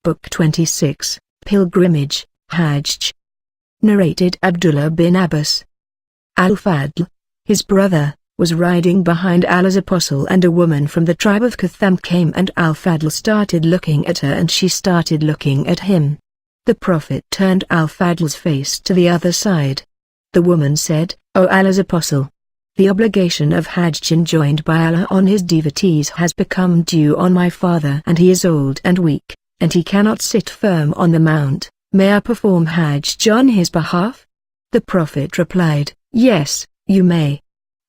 Book 26, Pilgrimage, Hajj. Narrated Abdullah bin Abbas. Al-Fadl, his brother, was riding behind Allah's apostle, and a woman from the tribe of Khutham came, and Al-Fadl started looking at her and she started looking at him. The Prophet turned Al-Fadl's face to the other side. The woman said, "O Allah's apostle, the obligation of Hajj enjoined by Allah on his devotees has become due on my father, and he is old and weak, and he cannot sit firm on the mount. May I perform Hajj on his behalf?" The Prophet replied, "Yes, you may."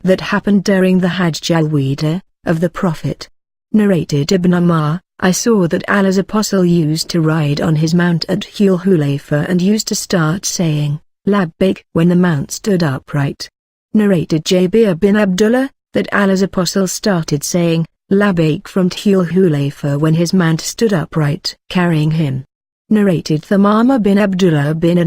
That happened during the Hajj al-Wida of the Prophet. Narrated Ibn Umar, I saw that Allah's apostle used to ride on his mount at Dhul Hulayfa and used to start saying, "Labbaik," when the mount stood upright. Narrated Jabir bin Abdullah, that Allah's apostle started saying, "Labbaik" from Dhul Hulayfa when his mount stood upright, carrying him. Narrated Thamama bin Abdullah bin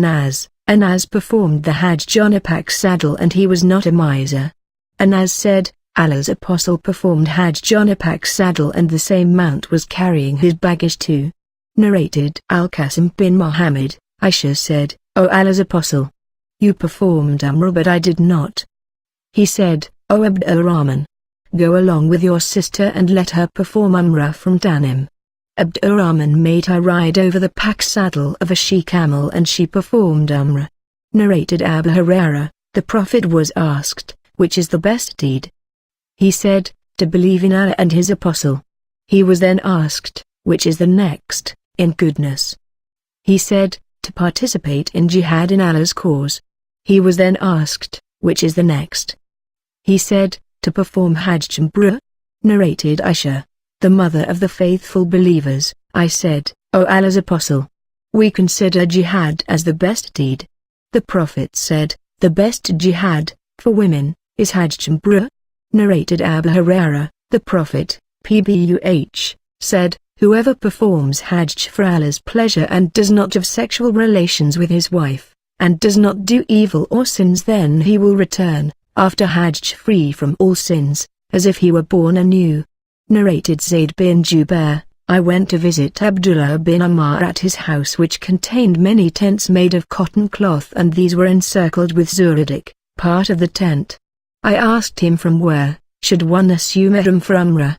Anas performed the Hajj on a pack saddle and he was not a miser. Anas said, Allah's apostle performed Hajj on a pack saddle and the same mount was carrying his baggage too. Narrated Al-Qasim bin Muhammad, Aisha said, "O Allah's apostle, you performed Umrah but I did not." He said, "O Abd al-Rahman, go along with your sister and let her perform Umrah from Tanim." Abd al-Rahman made her ride over the pack saddle of a she-camel and she performed Umrah. Narrated Abu Hurairah, the Prophet was asked, "Which is the best deed?" He said, "To believe in Allah and his apostle." He was then asked, "Which is the next, in goodness?" He said, "To participate in jihad in Allah's cause." He was then asked, "Which is the next?" He said, "To perform Hajj Umrah." Narrated Aisha, the mother of the faithful believers, I said, "O Allah's apostle, we consider jihad as the best deed." The Prophet said, "The best jihad, for women, is Hajj Umrah." Narrated Abu Hurairah, the Prophet, Pbuh, said, "Whoever performs Hajj for Allah's pleasure and does not have sexual relations with his wife, and does not do evil or sins, then he will return, after Hajj, free from all sins, as if he were born anew." Narrated Zayd bin Jubair, I went to visit Abdullah bin Umar at his house, which contained many tents made of cotton cloth, and these were encircled with zuradik, part of the tent. I asked him from where should one assume ihram for Umrah.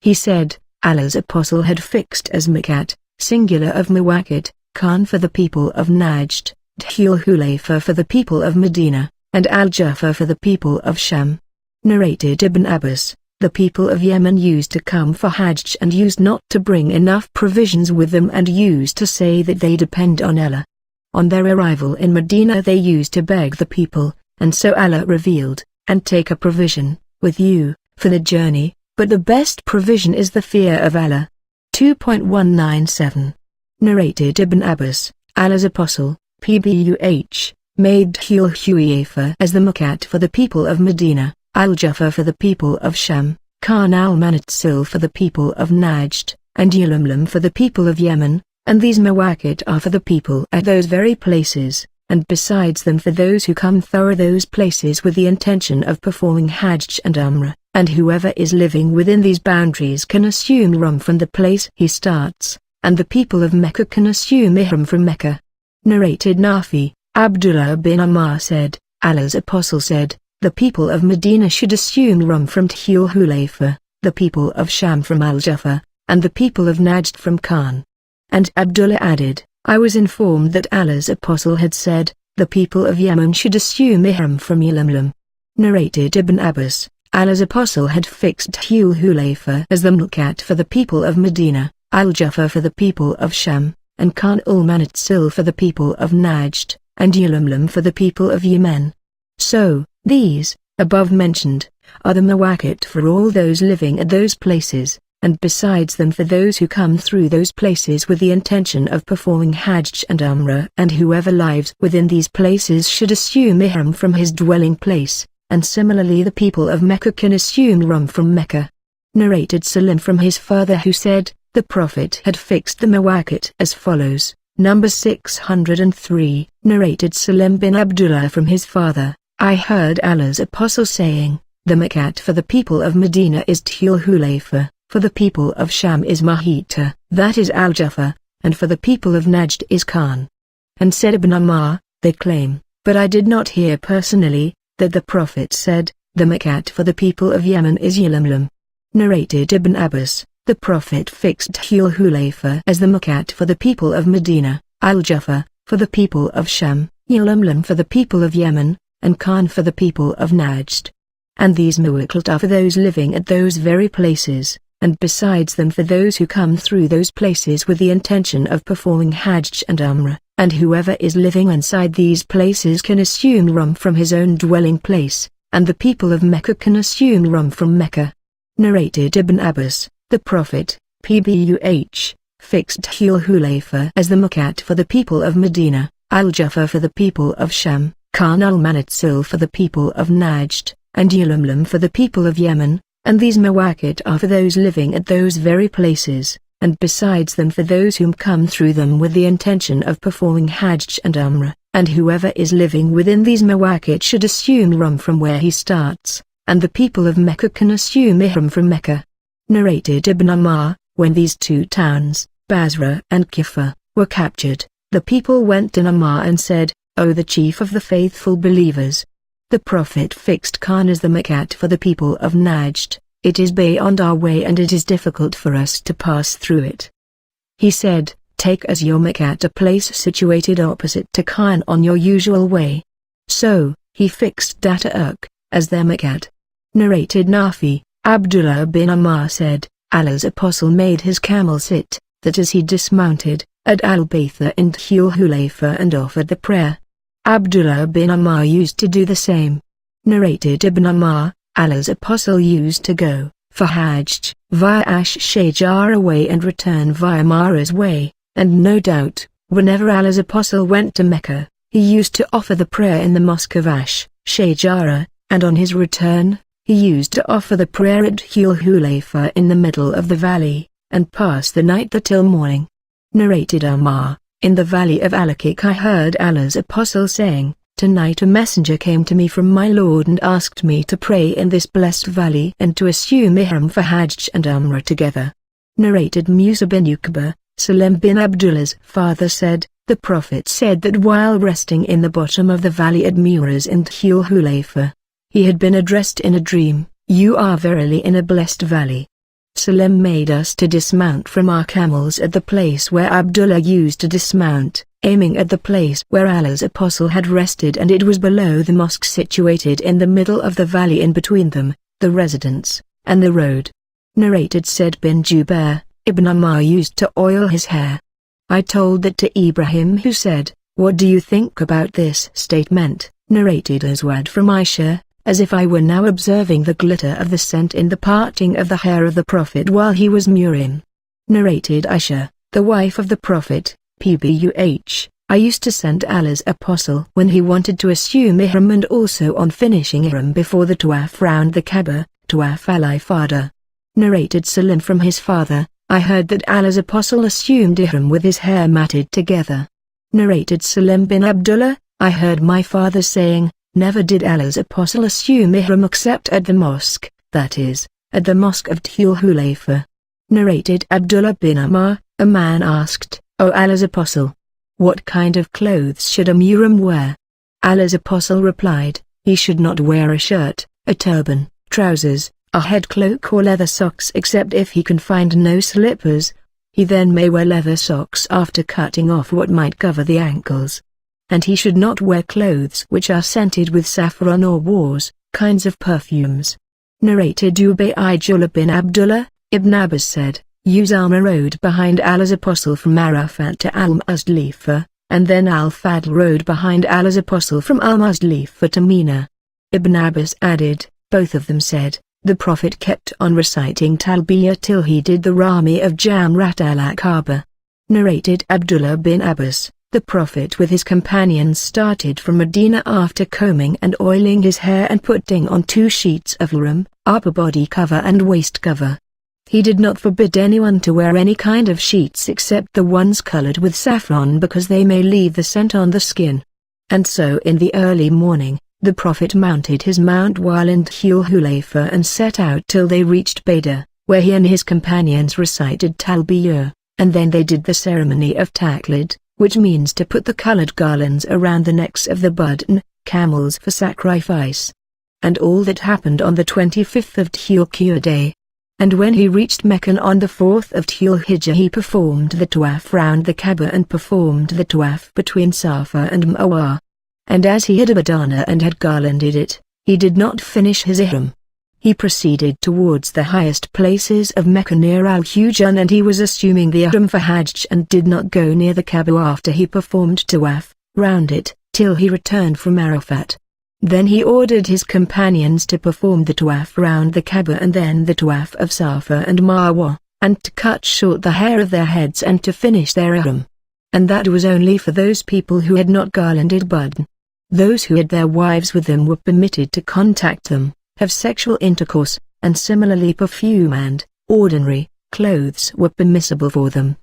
He said, Allah's apostle had fixed as Miqat, singular of Muwaqit, Khan for the people of Najd, Dhul Hulayfa for the people of Medina, and Al-Jufa for the people of Sham. Narrated Ibn Abbas, the people of Yemen used to come for Hajj and used not to bring enough provisions with them and used to say that they depend on Allah. On their arrival in Medina they used to beg the people, and so Allah revealed, "And take a provision, with you, for the journey, but the best provision is the fear of Allah." 2.197. Narrated Ibn Abbas, Allah's apostle, Pbuh, made Dhul Hulayfa as the Miqat for the people of Medina, Al-Jufa for the people of Sham, Khan al-Manatsil for the people of Najd, and Yalamlam for the people of Yemen, and these Mawaqit are for the people at those very places, and besides them for those who come through those places with the intention of performing Hajj and Umrah, and whoever is living within these boundaries can assume ihram from the place he starts, and the people of Mecca can assume ihram from Mecca. Narrated Nafi, Abdullah bin Umar said, Allah's apostle said, "The people of Medina should assume ihram from Dhul Hulayfa, the people of Sham from Al-Jufa, and the people of Najd from Khan." And Abdullah added, "I was informed that Allah's apostle had said, the people of Yemen should assume ihram from Yalamlam." Narrated Ibn Abbas, Allah's apostle had fixed Dhul Hulayfa as the Miqat for the people of Medina, Al-Jufa for the people of Sham, and Khan al-Manatsil for the people of Najd, and Yalamlam for the people of Yemen. So, these, above mentioned, are the Mawaqit for all those living at those places, and besides them for those who come through those places with the intention of performing Hajj and Umrah, and whoever lives within these places should assume ihram from his dwelling place, and similarly the people of Mecca can assume ihram from Mecca. Narrated Salim from his father who said, the Prophet had fixed the Mawaqit as follows, number 603. Narrated Salim bin Abdullah from his father, I heard Allah's apostle saying, the Miqat for the people of Medina is Dhul Hulayfa, for the people of Sham is Mahita, that is Al-Jufa, and for the people of Najd is Khan. And said Ibn Umar, they claim, but I did not hear personally, that the Prophet said, the Makkah for the people of Yemen is Yalamlam. Narrated Ibn Abbas, the Prophet fixed Dhul Hulayfa as the Makkah for the people of Medina, Al-Jaffa, for the people of Sham, Yalamlam for the people of Yemen, and Khan for the people of Najd. And these Muwakkilat are for those living at those very places, and besides them for those who come through those places with the intention of performing Hajj and Umrah, and whoever is living inside these places can assume Rum from his own dwelling place, and the people of Mecca can assume Rum from Mecca. Narrated Ibn Abbas, the Prophet, Pbuh, fixed Dhul Hulayfa as the Makkah for the people of Medina, Al-Jaffa for the people of Sham, Khan al-Manatsil for the people of Najd, and Yalamlam for the people of Yemen, and these Mawaqit are for those living at those very places, and besides them for those whom come through them with the intention of performing Hajj and Umrah, and whoever is living within these Mawaqit should assume Rum from where he starts, and the people of Mecca can assume Ihram from Mecca. Narrated Ibn Umar, when these two towns, Basra and Kufa, were captured, the people went to Umar and said, O the chief of the faithful believers! The Prophet fixed Khan as the Makkah for the people of Najd, it is beyond our way and it is difficult for us to pass through it. He said, take as your Makkah a place situated opposite to Khan on your usual way. So, he fixed Data as their Makkah. Narrated Nafi, Abdullah bin Umar said, Allah's apostle made his camel sit, that as he dismounted, at Al-Baytha in Dhul Hulayfa and offered the prayer. Abdullah bin Umar used to do the same. Narrated Ibn Umar, Allah's apostle used to go, for Hajj, via Ash-Shajara way and return via Mara's way, and no doubt, whenever Allah's apostle went to Mecca, he used to offer the prayer in the mosque of Ash-Shajara, and on his return, he used to offer the prayer at Dhul Hulayfa in the middle of the valley, and pass the night there till morning. Narrated Umar, in the valley of Al-Akik I heard Allah's apostle saying, tonight a messenger came to me from my Lord and asked me to pray in this blessed valley and to assume Ihram for Hajj and Umrah together. Narrated Musa bin Uqba, Salim bin Abdullah's father said, the Prophet said that while resting in the bottom of the valley at Muraz in Dhul Hulayfa, he had been addressed in a dream, you are verily in a blessed valley. Salim made us to dismount from our camels at the place where Abdullah used to dismount, aiming at the place where Allah's apostle had rested, and it was below the mosque situated in the middle of the valley in between them, the residence, and the road. Narrated Said bin Jubair, Ibn Umar used to oil his hair. I told that to Ibrahim who said, what do you think about this statement? Narrated Aswad from Aisha, as if I were now observing the glitter of the scent in the parting of the hair of the Prophet while he was murim. Narrated Aisha, the wife of the Prophet, Pbuh, I used to send Allah's apostle when he wanted to assume Ihram and also on finishing Ihram before the Tawaf round the Kaaba, Tawaf al-Ifada. Narrated Salim from his father, I heard that Allah's apostle assumed Ihram with his hair matted together. Narrated Salim bin Abdullah, I heard my father saying, never did Allah's apostle assume Ihram except at the mosque, that is, at the mosque of Dhul Hulayfa. Narrated Abdullah bin Umar, a man asked, O Allah's apostle, what kind of clothes should a muhrim wear? Allah's apostle replied, he should not wear a shirt, a turban, trousers, a head cloak or leather socks except if he can find no slippers. He then may wear leather socks after cutting off what might cover the ankles. And he should not wear clothes which are scented with saffron or wars, kinds of perfumes. Narrated Ubaydullah bin Abdullah, Ibn Abbas said, Usama rode behind Allah's apostle from Arafat to Al-Muzdalifah, and then Al-Fadl rode behind Allah's apostle from Al-Muzdalifah to Mina. Ibn Abbas added, both of them said, the Prophet kept on reciting Talbiyah till he did the Rami of Jamrat al-Aqaba. Narrated Abdullah bin Abbas, the Prophet with his companions started from Medina after combing and oiling his hair and putting on 2 sheets of ihram, upper body cover and waist cover. He did not forbid anyone to wear any kind of sheets except the ones colored with saffron because they may leave the scent on the skin. And so in the early morning, the Prophet mounted his mount while in Dhul Hulayfa and set out till they reached Beda, where he and his companions recited Talbiyah, And then they did the ceremony of taqlid, which means to put the colored garlands around the necks of the badn, camels for sacrifice. And all that happened on the 25th of Dhul-Hijjah day. And when he reached Mecca on the 4th of Dhul-Hijjah he performed the tawaf round the Kaaba and performed the tawaf between Safa and Marwa. And as he had a badana and had garlanded it, he did not finish his ihram. He proceeded towards the highest places of Mecca near Al-Hujun, and he was assuming the ihram for Hajj and did not go near the Kaaba after he performed tawaf round it, till he returned from Arafat. Then he ordered his companions to perform the tawaf round the Kaaba and then the tawaf of Safa and Marwa, and to cut short the hair of their heads and to finish their ihram. And that was only for those people who had not garlanded badn. Those who had their wives with them were permitted to contact them, have sexual intercourse, and similarly perfume and ordinary clothes were permissible for them.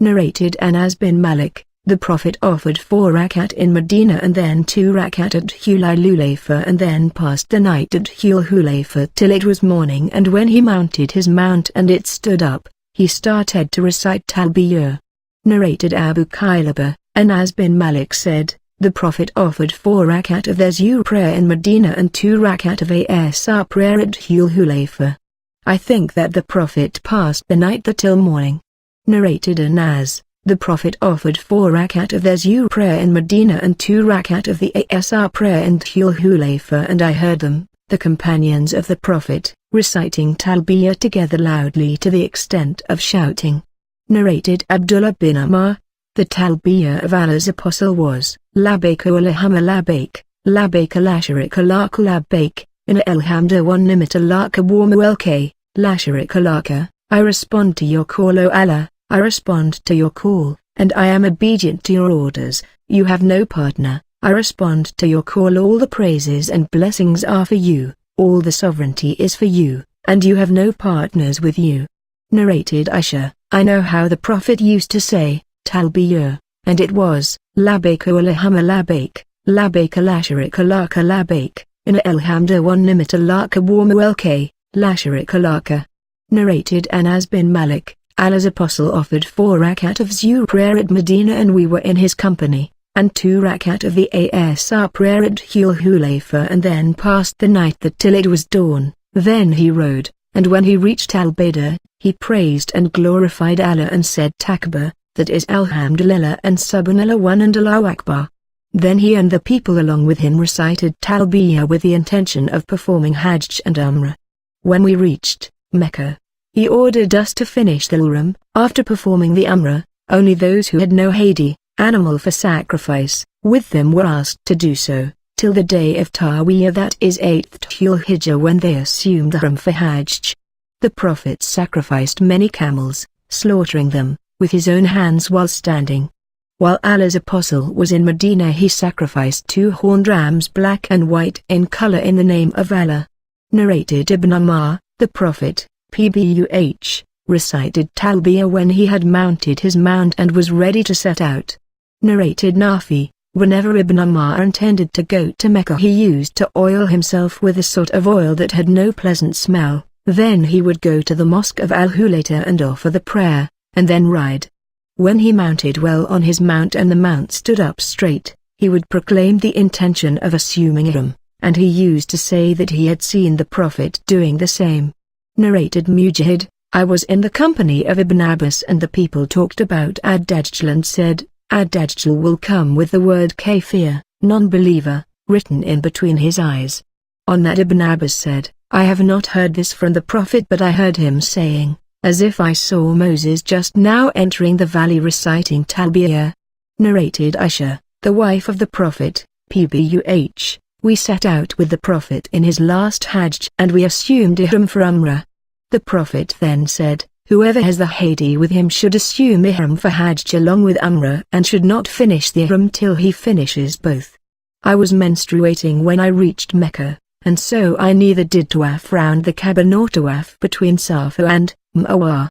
Narrated Anas bin Malik, the Prophet offered 4 rakat in Medina and then 2 rakat at Dhul-Hulayfa and then passed the night at Dhul-Hulayfa till it was morning, and when he mounted his mount and it stood up, he started to recite Talbiyah. Narrated Abu Qilaba, Anas bin Malik said, the Prophet offered 4 rakat of their Zuhr prayer in Medina and 2 rakat of Asr prayer at Dhul-Hulayfa. I think that the Prophet passed the night there till morning. Narrated Anas, the Prophet offered 4 rakat of their Zuhr prayer in Medina and 2 rakat of the Asr prayer in Dhul-Hulayfa, and I heard them, the companions of the Prophet, reciting Talbiyah together loudly to the extent of shouting. Narrated Abdullah bin Amr, the Talbiyah of Allah's Apostle was, Labbaik Allahumma labbaik, labbaik la sharika laka labbaik, inna alhamda wa nimata laka wa mulka, la sharika laka. I respond to your call, O Allah, I respond to your call, and I am obedient to your orders, you have no partner. I respond to your call, all the praises and blessings are for you, all the sovereignty is for you, and you have no partners with you. Narrated Aisha, I know how the Prophet used to say, Talbiyah, and it was, Labbaik Allahumma labbaik, labbaik la sharika laka labbaik, inna alhamda wa nimata laka wa mulka, la sharika laka. Narrated Anas bin Malik, Allah's Apostle offered 4 rakat of Zuhr prayer at Medina and we were in his company, and 2 rakat of the Asr prayer at Dhul-Hulayfa and then passed the night there till it was dawn. Then he rode, and when he reached Al-Bada, he praised and glorified Allah and said Takbir, that is Alhamdulillah and Subhanallah 1 and Allahu Akbar. Then he and the people along with him recited Talbiyah with the intention of performing Hajj and Umrah. When we reached Mecca, he ordered us to finish the Umrah. After performing the Umrah, only those who had no hadi, animal for sacrifice, with them were asked to do so, till the day of Tarwiyah, that is 8th Dhul-Hijjah, when they assumed the Ihram for Hajj. The Prophet sacrificed many camels, slaughtering them with his own hands while standing. While Allah's Apostle was in Medina he sacrificed 2 horned rams, black and white in color, in the name of Allah. Narrated Ibn Ammar, the Prophet, Pbuh, recited Talbiyah when he had mounted his mount and was ready to set out. Narrated Nafi, whenever Ibn Ammar intended to go to Mecca he used to oil himself with a sort of oil that had no pleasant smell, then he would go to the mosque of Al-Hulayta and offer the prayer, and then ride. When he mounted well on his mount and the mount stood up straight, he would proclaim the intention of assuming ihram, and he used to say that he had seen the Prophet doing the same. Narrated Mujahid, I was in the company of Ibn Abbas and the people talked about Ad-Dajjal and said, Ad-Dajjal will come with the word kafir, non-believer, written in between his eyes. On that Ibn Abbas said, I have not heard this from the Prophet, but I heard him saying, as if I saw Moses just now entering the valley reciting Talbiyah. Narrated Aisha, the wife of the Prophet, Pbuh, we set out with the Prophet in his last Hajj and we assumed ihram for Umrah. The Prophet then said, whoever has the hadi with him should assume ihram for Hajj along with Umrah and should not finish the ihram till he finishes both. I was menstruating when I reached Mecca, and so I neither did tawaf round the Kaaba nor tawaf between Safa and Marwa.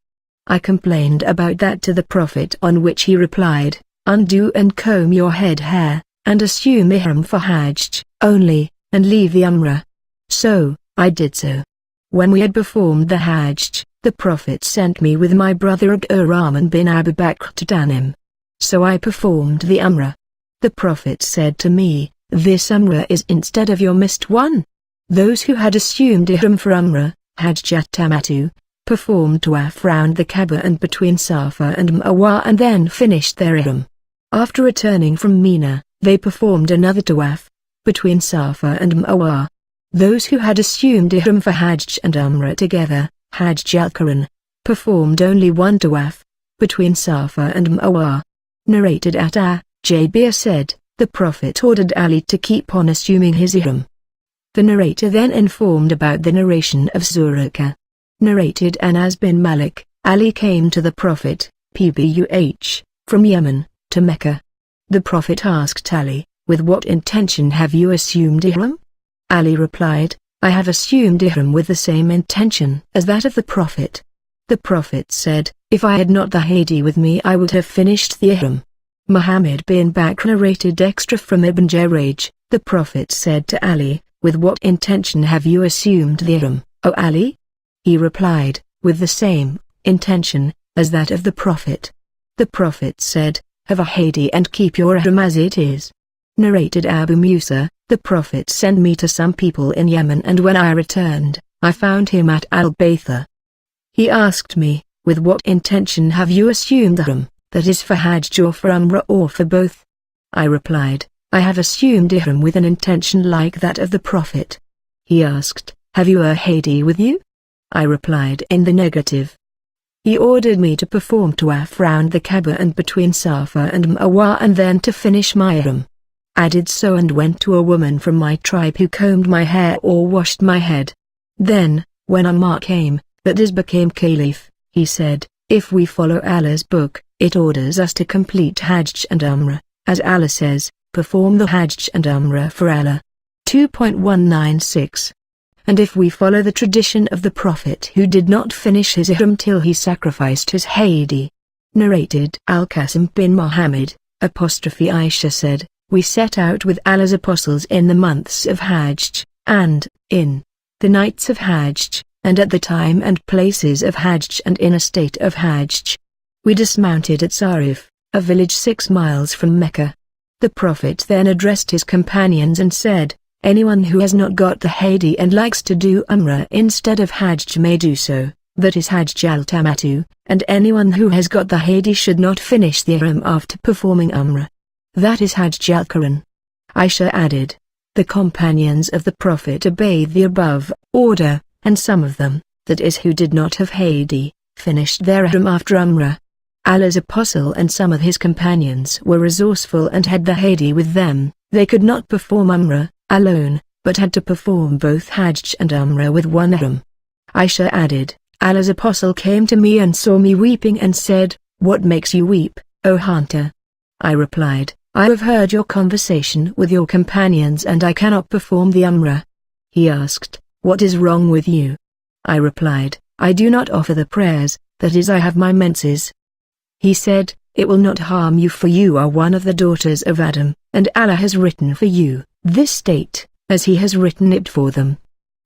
I complained about that to the Prophet, on which he replied, undo and comb your head hair, and assume ihram for Hajj only, and leave the Umrah. So, I did so. When we had performed the Hajj, the Prophet sent me with my brother Abdurrahman bin Abu Bakr to Tanim. So I performed the Umrah. The Prophet said to me, this Umrah is instead of your missed one. Those who had assumed Ihram for Umrah, Hajjat Tamatu, performed Tawaf round the Kaaba and between Safa and Marwa and then finished their Ihram. After returning from Mina, they performed another Tawaf, between Safa and Marwa. Those who had assumed Ihram for Hajj and Umrah together, Hajj al-Quran, performed only one Tawaf, between Safa and Marwa. Narrated at Jabir said, the Prophet ordered Ali to keep on assuming his Ihram. The narrator then informed about the narration of Zuraka. Narrated Anas bin Malik, Ali came to the Prophet, Pbuh, from Yemen, to Mecca. The Prophet asked Ali, with what intention have you assumed Ihram? Ali replied, I have assumed Ihram with the same intention as that of the Prophet. The Prophet said, if I had not the Hadi with me I would have finished the Ihram. Muhammad bin Bakr narrated extra from Ibn Jarraj, the Prophet said to Ali, with what intention have you assumed the Ihram, O Ali? He replied, with the same intention as that of the Prophet. The Prophet said, have a Hadi and keep your Ihram as it is. Narrated Abu Musa, the Prophet sent me to some people in Yemen and when I returned, I found him at Al-Baytha. He asked me, with what intention have you assumed the Ihram, that is for Hajj or for Umrah or for both? I replied, I have assumed Ihram with an intention like that of the Prophet. He asked, have you a Hadi with you? I replied in the negative. He ordered me to perform Tawaf round the Kaaba and between Safa and Marwa and then to finish my Ihram. I did so and went to a woman from my tribe who combed my hair or washed my head. Then, when Umar came, that is became Caliph, he said, if we follow Allah's book, it orders us to complete Hajj and Umrah, as Allah says, perform the Hajj and Umrah for Allah. 2.196. And if we follow the tradition of the Prophet who did not finish his Ihram till he sacrificed his Hadi. Narrated Al-Qasim bin Muhammad, Aisha said, we set out with Allah's apostles in the months of Hajj, and, in the nights of Hajj, and at the time and places of Hajj and in a state of Hajj. We dismounted at Sarif, a village 6 miles from Mecca. The Prophet then addressed his companions and said, anyone who has not got the Hadi and likes to do Umrah instead of Hajj may do so, that is Hajj al-Tamatu, and anyone who has got the Hadi should not finish the Ihram after performing Umrah. That is Hajj al-Quran. Aisha added, the companions of the Prophet obeyed the above order, and some of them, that is who did not have Hadi, finished their Ihram after Umrah. Allah's apostle and some of his companions were resourceful and had the Hadi with them. They could not perform Umrah alone, but had to perform both Hajj and Umrah with one Ihram. Aisha added, Allah's apostle came to me and saw me weeping and said, what makes you weep, O hunter? I replied, I have heard your conversation with your companions and I cannot perform the Umrah. He asked, what is wrong with you? I replied, I do not offer the prayers, that is I have my menses. He said, it will not harm you for you are one of the daughters of Adam, and Allah has written for you this state, as he has written it for them.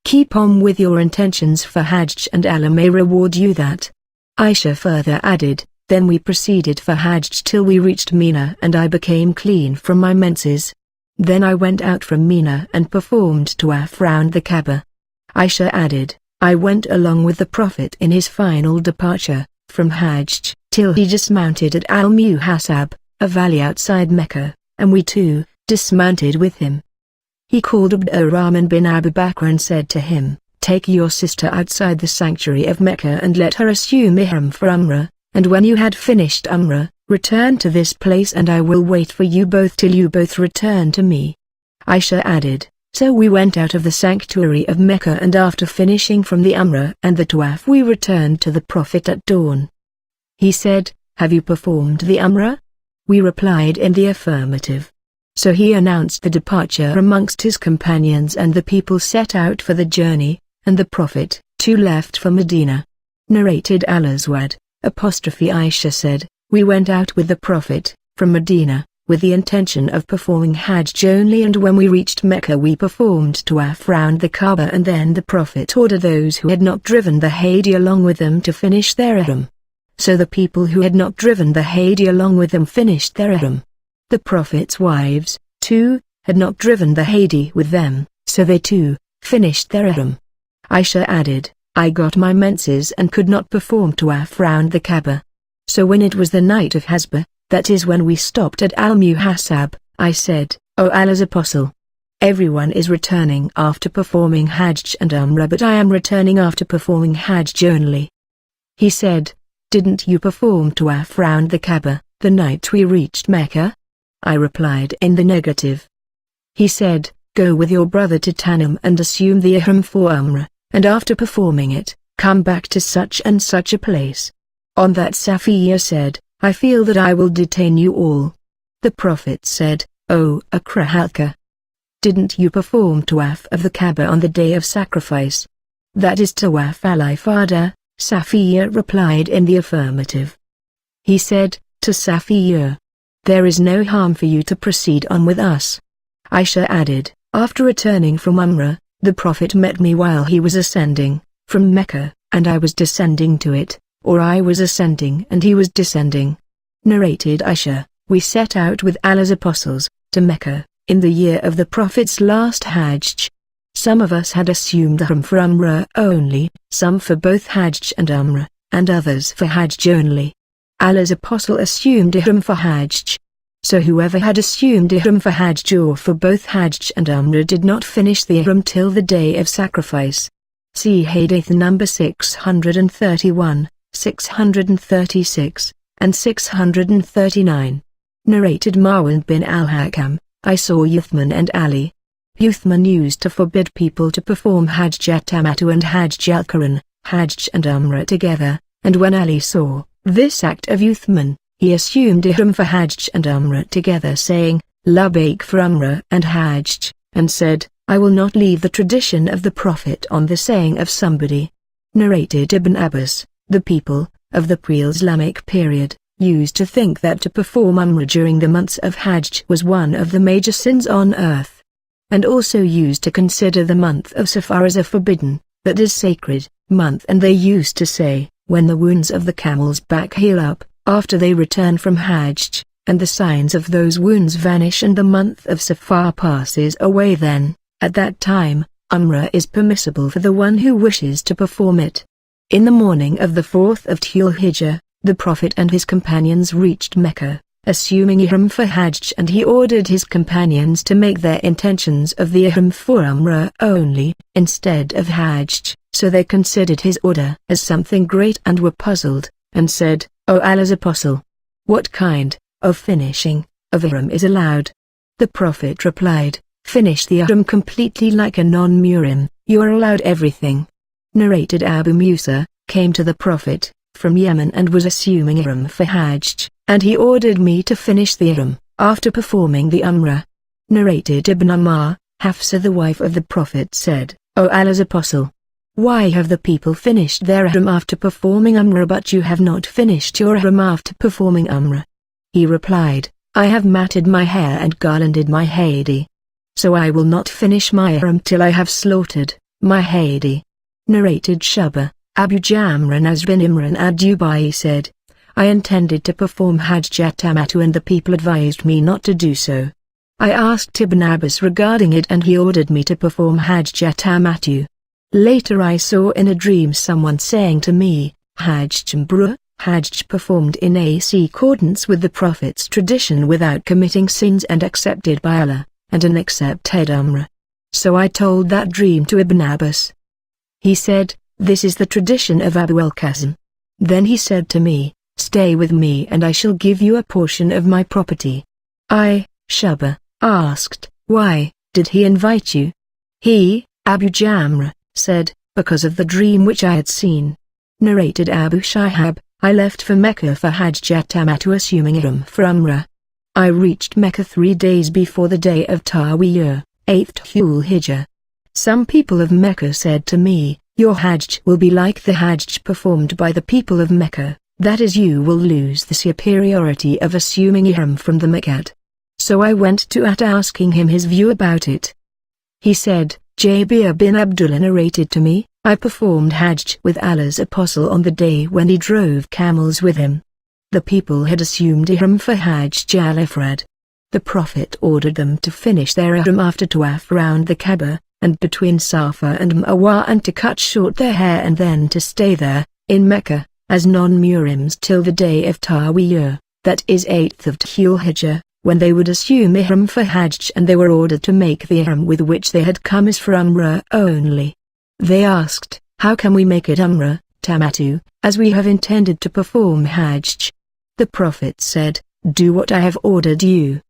Keep on with your intentions for Hajj and Allah may reward you that. Aisha further added, then we proceeded for Hajj till we reached Mina and I became clean from my menses. Then I went out from Mina and performed Tawaf round the Kaaba. Aisha added, I went along with the Prophet in his final departure, from Hajj, till he dismounted at Al-Muhasab, a valley outside Mecca, and we too, dismounted with him. He called Abdurrahman bin Abu Bakr and said to him, take your sister outside the sanctuary of Mecca and let her assume Ihram for Umrah, and when you had finished Umrah, return to this place and I will wait for you both till you both return to me. Aisha added, so we went out of the sanctuary of Mecca and after finishing from the Umrah and the Tawaf we returned to the Prophet at dawn. He said, have you performed the Umrah? We replied in the affirmative. So he announced the departure amongst his companions and the people set out for the journey, and the Prophet, too, left for Medina. Narrated Al-Aswad, Aisha said, we went out with the Prophet, from Medina, with the intention of performing Hajj only, and when we reached Mecca we performed tawaf round the Kaaba, and then the Prophet ordered those who had not driven the Hadi along with them to finish their ihram. So the people who had not driven the Hadi along with them finished their ihram. The Prophet's wives, too, had not driven the Hadi with them, so they too finished their ihram. Aisha added, I got my menses and could not perform tawaf round the Kaaba. So when it was the night of Hasbah, that is when we stopped at Al-Muhasab, I said, O Allah's Apostle, everyone is returning after performing Hajj and Umrah, but I am returning after performing Hajj only. He said, didn't you perform tawaf round the Kaaba the night we reached Mecca? I replied in the negative. He said, go with your brother to Tanam and assume the ihram for Umrah, and after performing it, come back to such and such a place. On that Safiya said, I feel that I will detain you all. The Prophet said, O Akrahalka, didn't you perform tawaf of the Kaaba on the day of sacrifice? That is tawaf al-ifada. Safiya replied in the affirmative. He said, to Safiya, there is no harm for you to proceed on with us. Aisha added, after returning from Umrah, the Prophet met me while he was ascending from Mecca, and I was descending to it, or I was ascending and he was descending. Narrated Aisha, we set out with Allah's apostles to Mecca in the year of the Prophet's last Hajj. Some of us had assumed ihram for Umrah only, some for both Hajj and Umrah, and others for Hajj only. Allah's apostle assumed ihram for Hajj. So whoever had assumed ihram for Hajj or for both Hajj and Umrah did not finish the ihram till the day of sacrifice. See Hadith number 631, 636, and 639. Narrated Marwan bin al-Hakam, I saw Uthman and Ali. Uthman used to forbid people to perform Hajj at-Tamattu and Hajj al-Quran, Hajj and Umrah together, and when Ali saw this act of Uthman, he assumed ihram for Hajj and Umrah together, saying, Labbaik for Umrah and Hajj, and said, I will not leave the tradition of the Prophet on the saying of somebody. Narrated Ibn Abbas, the people of the pre-Islamic period used to think that to perform Umrah during the months of Hajj was one of the major sins on earth, and also used to consider the month of Safar as a forbidden, that is sacred, month, and they used to say, when the wounds of the camel's back heal up, after they return from Hajj, and the signs of those wounds vanish and the month of Safar passes away, then, at that time, Umrah is permissible for the one who wishes to perform it. In the morning of the 4th of Dhul-Hijjah, the Prophet and his companions reached Mecca, assuming ihram for Hajj, and he ordered his companions to make their intentions of the ihram for Umrah only, instead of Hajj, so they considered his order as something great and were puzzled, and said, O Allah's Apostle, what kind of finishing of ihram is allowed? The Prophet replied, finish the ihram completely like a non-muhrim, you are allowed everything. Narrated Abu Musa came to the Prophet from Yemen and was assuming ihram for Hajj, and he ordered me to finish the ihram after performing the Umrah. Narrated Ibn Ammar, Hafsa the wife of the Prophet said, O Allah's Apostle, why have the people finished their ihram after performing Umrah but you have not finished your ihram after performing Umrah? He replied, I have matted my hair and garlanded my Hadi. So I will not finish my ihram till I have slaughtered my Hadi. Narrated Shubba, Abu Jamra Naz bin Imran ad-Dubai said, I intended to perform Hajj at Tamattu and the people advised me not to do so. I asked Ibn Abbas regarding it and he ordered me to perform Hajj at Tamattu. Later I saw in a dream someone saying to me, Hajj Umrah, Hajj performed in accordance with the Prophet's tradition without committing sins and accepted by Allah, and an accepted Umrah. So I told that dream to Ibn Abbas. He said, this is the tradition of Abu al-Qasim. Then he said to me, stay with me and I shall give you a portion of my property. I, Shubba, asked, why did he invite you? He, Abu Jamra, said, because of the dream which I had seen. Narrated Abu Shihab, I left for Mecca for Hajj at Tamattu assuming ihram for Umrah. I reached Mecca 3 days before the day of Tarwiyah, 8th Dhul-Hijjah. Some people of Mecca said to me, your Hajj will be like the Hajj performed by the people of Mecca, that is you will lose the superiority of assuming ihram from the Miqat. So I went to asking him his view about it. He said, Jabir bin Abdullah narrated to me, I performed Hajj with Allah's apostle on the day when he drove camels with him. The people had assumed ihram for Hajj al-Ifrad. The Prophet ordered them to finish their ihram after tawaf round the Kaaba, and between Safa and Marwa, and to cut short their hair and then to stay there, in Mecca, as non-muhrims till the day of Tarwiyah, that is 8th of Dhul-Hijjah, when they would assume ihram for Hajj, and they were ordered to make the ihram with which they had come as for Umrah only. They asked, how can we make it Umrah, Tamattu, as we have intended to perform Hajj? The Prophet said, do what I have ordered you.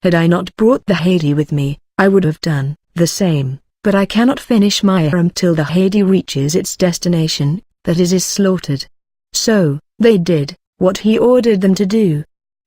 Had I not brought the Hadi with me, I would have done the same, but I cannot finish my ihram till the Hadi reaches its destination, that is slaughtered. So, they did what he ordered them to do.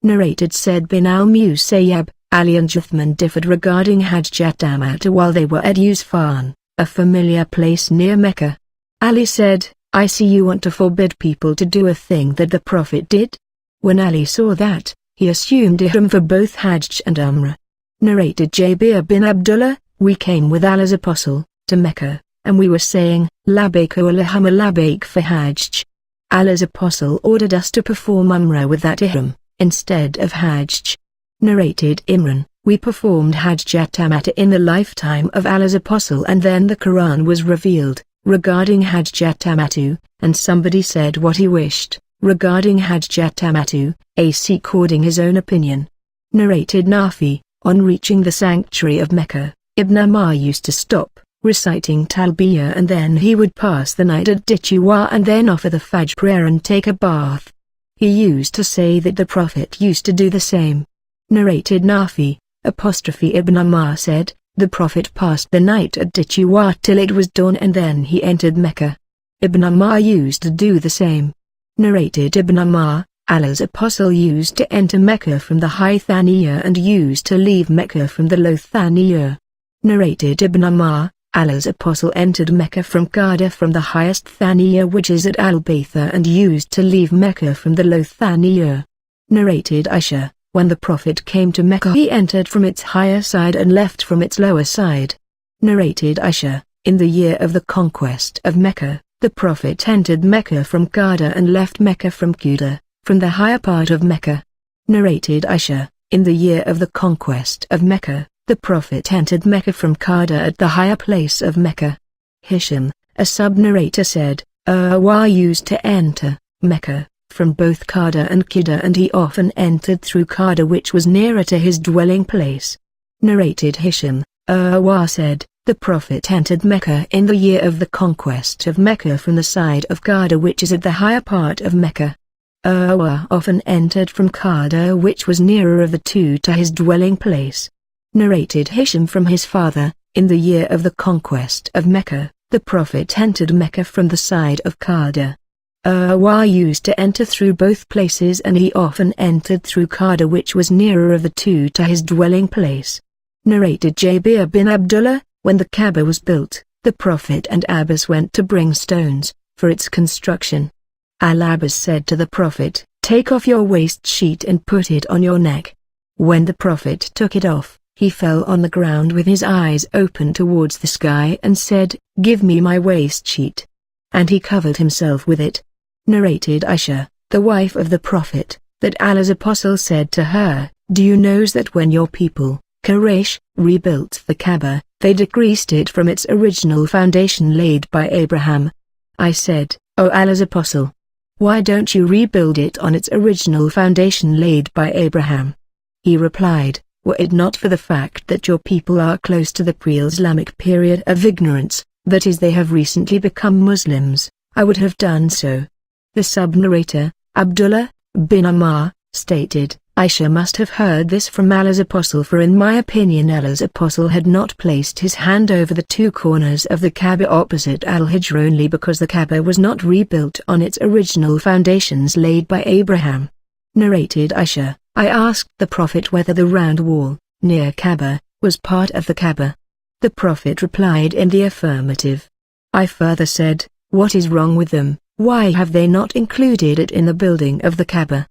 Narrated said bin al-Musayyab, Ali and Uthman differed regarding Hajj at Tamattu while they were at Usfan, a familiar place near Mecca. Ali said, I see you want to forbid people to do a thing that the Prophet did. When Ali saw that, he assumed ihram for both Hajj and Umrah. Narrated Jabir bin Abdullah, we came with Allah's apostle to Mecca, and we were saying, Labbaik Allahumma labbaik for Hajj. Allah's apostle ordered us to perform Umrah with that ihram, instead of Hajj. Narrated Imran, we performed Hajj at Tamattu in the lifetime of Allah's apostle, and then the Quran was revealed regarding Hajj at Tamattu, and somebody said what he wished regarding Hajj at Tamattu, according his own opinion. Narrated Nafi, on reaching the sanctuary of Mecca, Ibn Umar used to stop, reciting Talbiyah, and then he would pass the night at Ditwa and then offer the Fajr prayer and take a bath. He used to say that the Prophet used to do the same. Narrated Nafi, Ibn Umar said, the Prophet passed the night at Ditwa till it was dawn and then he entered Mecca. Ibn Umar used to do the same. Narrated Ibn Umar, Allah's apostle used to enter Mecca from the high Thaniya and used to leave Mecca from the low Thaniya. Narrated Ibn Umar, Allah's apostle entered Mecca from Qada from the highest Thaniya, which is at Al-Baytha, and used to leave Mecca from the low Thaniya. Narrated Aisha, when the Prophet came to Mecca he entered from its higher side and left from its lower side. Narrated Aisha, in the year of the conquest of Mecca, the Prophet entered Mecca from Qada and left Mecca from Quda, from the higher part of Mecca. Narrated Aisha, in the year of the conquest of Mecca, the Prophet entered Mecca from Qada at the higher place of Mecca. Hisham, a sub-narrator said, Urwa used to enter Mecca from both Qada and Qida, and he often entered through Qada, which was nearer to his dwelling place. Narrated Hisham, Urwa said, the Prophet entered Mecca in the year of the conquest of Mecca from the side of Qada, which is at the higher part of Mecca. Urwa often entered from Qada, which was nearer of the two to his dwelling place. Narrated Hisham from his father, in the year of the conquest of Mecca, the Prophet entered Mecca from the side of Qada. Urwa used to enter through both places, and he often entered through Qada, which was nearer of the two to his dwelling place. Narrated Jabir bin Abdullah, when the Kaaba was built, the Prophet and Abbas went to bring stones for its construction. Al-Abbas said to the Prophet, take off your waist sheet and put it on your neck. When the Prophet took it off, he fell on the ground with his eyes open towards the sky and said, give me my waist sheet. And he covered himself with it. Narrated Aisha, the wife of the Prophet, that Allah's apostle said to her, do you know that when your people, Quraysh, rebuilt the Kaaba, they decreased it from its original foundation laid by Abraham? I said, O Allah's apostle, why don't you rebuild it on its original foundation laid by Abraham? He replied, were it not for the fact that your people are close to the pre-Islamic period of ignorance, that is, they have recently become Muslims, I would have done so. The sub-narrator, Abdullah bin Umar, stated, Aisha must have heard this from Allah's apostle, for in my opinion Allah's apostle had not placed his hand over the two corners of the Kaaba opposite Al-Hijr only because the Kaaba was not rebuilt on its original foundations laid by Abraham. Narrated Aisha, I asked the Prophet whether the round wall, near Kaaba, was part of the Kaaba. The Prophet replied in the affirmative. I further said, what is wrong with them, why have they not included it in the building of the Kaaba?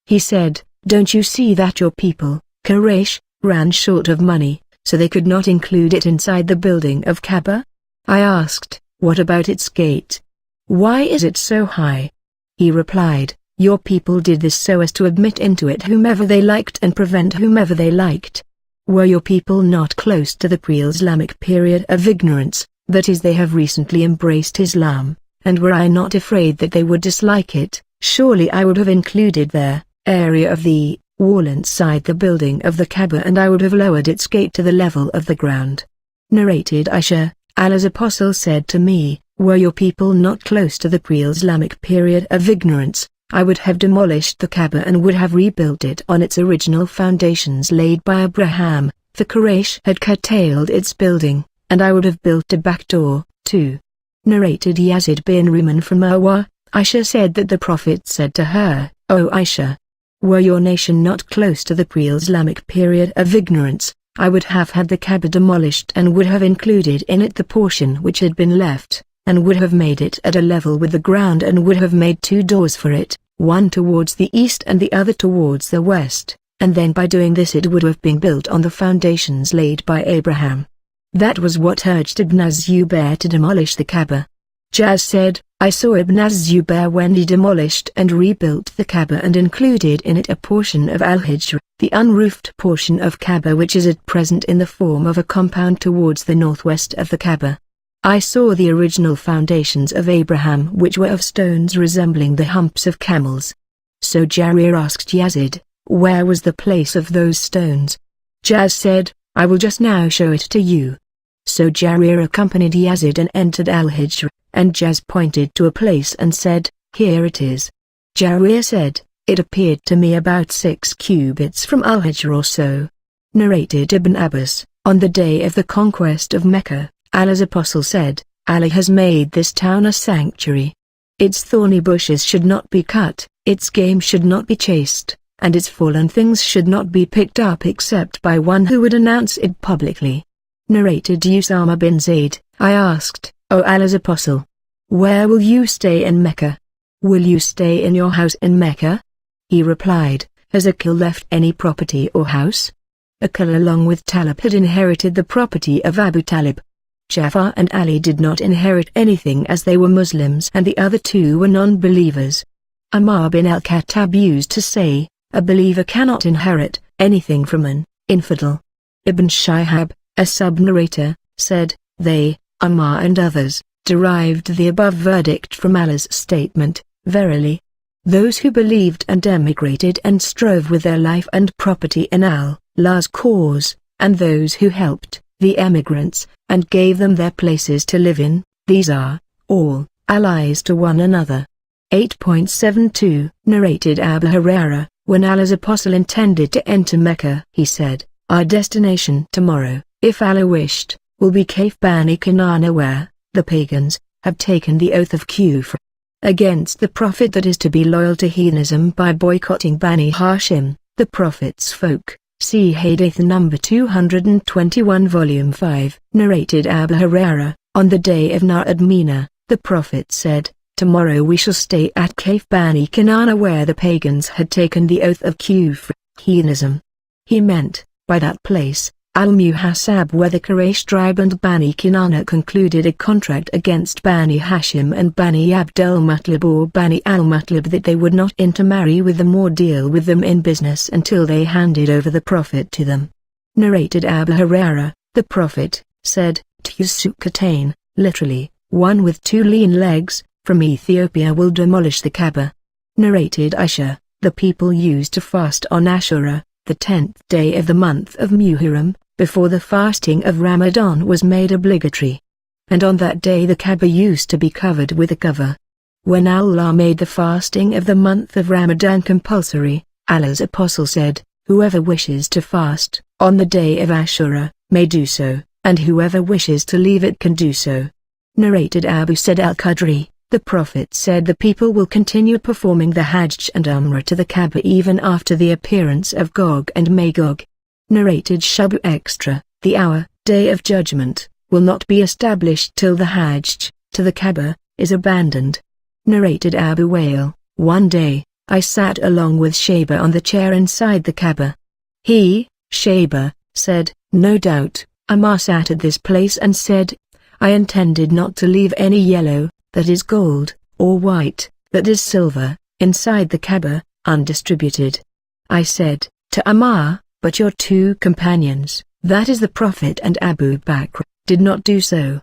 He said, don't you see that your people, Quraysh ran short of money, so they could not include it inside the building of Kaaba? I asked, what about its gate? Why is it so high? He replied, your people did this so as to admit into it whomever they liked and prevent whomever they liked. Were your people not close to the pre-Islamic period of ignorance, that is they have recently embraced Islam, and were I not afraid that they would dislike it, surely I would have included their area of the wall inside the building of the Kaaba, and I would have lowered its gate to the level of the ground. Narrated Aisha, Allah's Apostle said to me, were your people not close to the pre-Islamic period of ignorance, I would have demolished the Kaaba and would have rebuilt it on its original foundations laid by Abraham, for Quraysh had curtailed its building, and I would have built a back door, too. Narrated Yazid bin Ruman from Marwa, Aisha said that the Prophet said to her, O Aisha, were your nation not close to the pre-Islamic period of ignorance, I would have had the Kaaba demolished and would have included in it the portion which had been left, and would have made it at a level with the ground and would have made 2 doors for it, one towards the east and the other towards the west, and then by doing this it would have been built on the foundations laid by Abraham. That was what urged Ibn az-Zubayr to demolish the Kaaba. Jaz said, I saw Ibn az-Zubayr when he demolished and rebuilt the Kaaba and included in it a portion of Al-Hijr, the unroofed portion of Kaaba which is at present in the form of a compound towards the northwest of the Kaaba. I saw the original foundations of Abraham which were of stones resembling the humps of camels. So Jarir asked Yazid, where was the place of those stones? Jaz said, I will just now show it to you. So Jarir accompanied Yazid and entered Al-Hijr, and Jaz pointed to a place and said, here it is. Jarir said, it appeared to me about 6 cubits from Al-Hijr or so. Narrated Ibn Abbas, on the day of the conquest of Mecca, Allah's Apostle said, Allah has made this town a sanctuary. Its thorny bushes should not be cut, its game should not be chased, and its fallen things should not be picked up except by one who would announce it publicly. Narrated Usama bin Zayd, I asked, O Allah's Apostle, where will you stay in Mecca? Will you stay in your house in Mecca? He replied, has Aqil left any property or house? Aqil along with Talib had inherited the property of Abu Talib. Jafar and Ali did not inherit anything as they were Muslims and the other 2 were non-believers. Ammar bin al-Khattab used to say, a believer cannot inherit anything from an infidel. Ibn Shihab, a sub-narrator, said, they, Ammar and others, derived the above verdict from Allah's statement, verily, those who believed and emigrated and strove with their life and property in Allah's cause, and those who helped the emigrants, and gave them their places to live in, these are all allies to one another. 8.72 Narrated Abu Hurairah, when Allah's Apostle intended to enter Mecca, he said, our destination tomorrow, if Allah wished, will be Kayf Bani Kinana where, the pagans, have taken the oath of Kufr against the Prophet, that is to be loyal to heathenism by boycotting Bani Hashim, the Prophet's folk. See Hadith number 221 volume 5. Narrated Abu Hurairah, on the day of Nahr ad-Mina, the Prophet said, tomorrow we shall stay at Kayf Bani Kinana where the pagans had taken the oath of Kufr, heathenism. He meant, by that place, Al-Muhasab where the Quraysh tribe and Bani Kinana concluded a contract against Bani Hashim and Bani Abdul Muttalib or Bani al-Muttalib that they would not intermarry with them or deal with them in business until they handed over the Prophet to them. Narrated Abu Hurairah, the Prophet, said, Tusukatan, literally, one with 2 lean legs, from Ethiopia will demolish the Kaaba. Narrated Aisha, the people used to fast on Ashura, the 10th day of the month of Muharram, before the fasting of Ramadan was made obligatory. And on that day the Kaaba used to be covered with a cover. When Allah made the fasting of the month of Ramadan compulsory, Allah's Apostle said, whoever wishes to fast, on the day of Ashura, may do so, and whoever wishes to leave it can do so. Narrated Abu Sa'id al-Khudri, the Prophet said the people will continue performing the Hajj and Umrah to the Kaaba even after the appearance of Gog and Magog. Narrated Shabu Extra, the hour, day of judgment, will not be established till the Hajj, to the Kaaba, is abandoned. Narrated Abu Wail, one day, I sat along with Shayba on the chair inside the Kaaba. He, Shayba, said, no doubt, Ammar sat at this place and said, I intended not to leave any yellow, that is gold, or white, that is silver, inside the Kaaba, undistributed. I said, to Ammar, but your two companions, that is the Prophet and Abu Bakr, did not do so.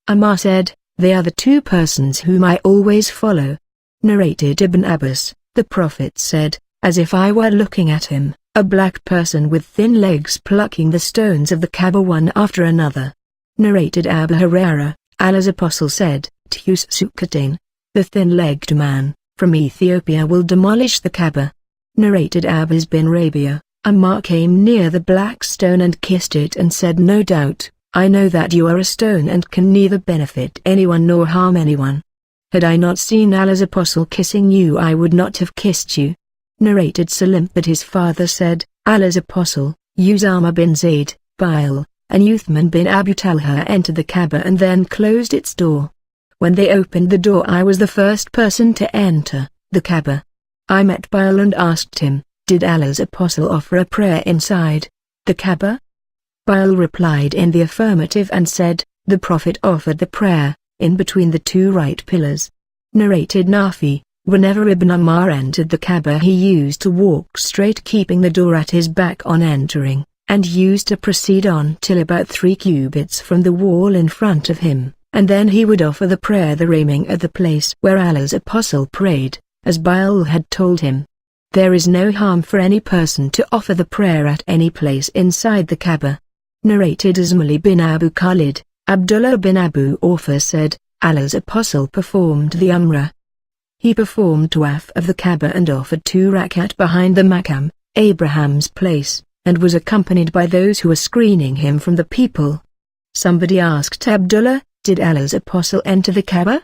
Ammar said, they are the two persons whom I always follow. Narrated Ibn Abbas, the Prophet said, as if I were looking at him, a black person with thin legs plucking the stones of the Kaaba one after another. Narrated Abu Hurairah, Allah's Apostle said, Tusukatain, the thin-legged man, from Ethiopia will demolish the Kaaba. Narrated Abbas bin Rabia, Ammar came near the black stone and kissed it and said, no doubt, I know that you are a stone and can neither benefit anyone nor harm anyone. Had I not seen Allah's Apostle kissing you, I would not have kissed you. Narrated Salim that his father said, Allah's Apostle, Usama bin Zayd, Bilal, and Uthman bin Abu Talha entered the Kaaba and then closed its door. When they opened the door, I was the first person to enter the Kaaba. I met Bilal and asked him, did Allah's Apostle offer a prayer inside the Kaaba? Bilal replied in the affirmative and said, the Prophet offered the prayer, in between the two right pillars. Narrated Nafi, whenever Ibn Ammar entered the Kaaba he used to walk straight keeping the door at his back on entering, and used to proceed on till about 3 cubits from the wall in front of him, and then he would offer the prayer there aiming at the place where Allah's Apostle prayed, as Bilal had told him. There is no harm for any person to offer the prayer at any place inside the Kaaba. Narrated Ismaili bin Abu Khalid, Abdullah bin Abu Awfa said, Allah's Apostle performed the Umrah. He performed Tawaf of the Kaaba and offered 2 rakat behind the Maqam, Abraham's place, and was accompanied by those who were screening him from the people. Somebody asked Abdullah, did Allah's Apostle enter the Kaaba?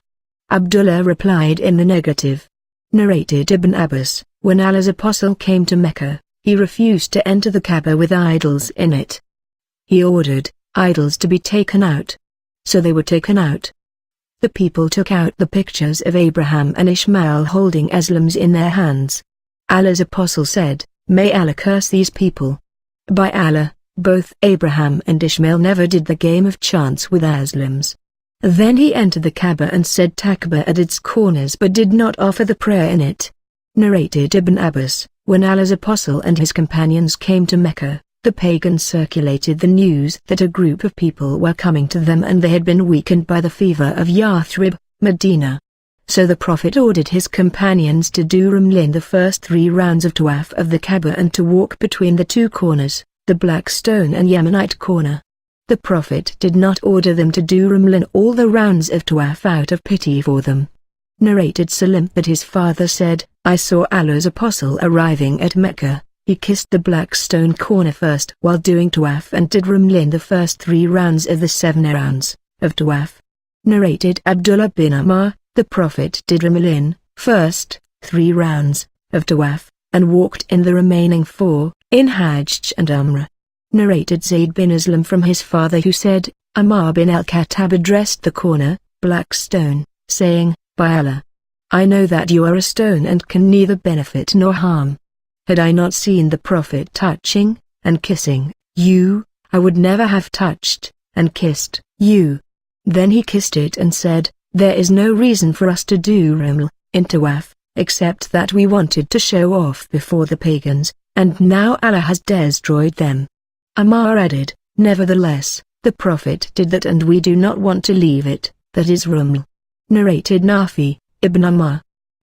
Abdullah replied in the negative. Narrated Ibn Abbas, when Allah's Apostle came to Mecca, he refused to enter the Kaaba with idols in it. He ordered idols to be taken out. So they were taken out. The people took out the pictures of Abraham and Ishmael holding Islams in their hands. Allah's Apostle said, may Allah curse these people. By Allah, both Abraham and Ishmael never did the game of chance with Islams. Then he entered the Kaaba and said Takbir at its corners but did not offer the prayer in it. Narrated Ibn Abbas, when Allah's Apostle and his companions came to Mecca, the pagans circulated the news that a group of people were coming to them and they had been weakened by the fever of Yathrib, Medina. So the Prophet ordered his companions to do Ramlin the first 3 rounds of Tawaf of the Kaaba and to walk between the 2 corners, the Black Stone and Yemenite corner. The Prophet did not order them to do Ramlin all the rounds of Tawaf out of pity for them. Narrated Salim that his father said, I saw Allah's Apostle arriving at Mecca, he kissed the Black Stone corner first while doing Tawaf and did Ramlin the first 3 rounds of the 7 rounds of Tawaf. Narrated Abdullah bin Ammar, the Prophet did Ramlin, first, 3 rounds, of Tawaf, and walked in the remaining 4, in Hajj and Umrah. Narrated Zayd bin Aslam from his father who said, Ammar bin al-Khattab addressed the corner, Black Stone, saying, by Allah, I know that you are a stone and can neither benefit nor harm. Had I not seen the Prophet touching, and kissing, you, I would never have touched, and kissed, you. Then he kissed it and said, there is no reason for us to do Raml, in Tawaf, except that we wanted to show off before the pagans, and now Allah has destroyed them. Ammar added, nevertheless, the Prophet did that and we do not want to leave it, that is Raml. Narrated Nafi, Ibn Ammar,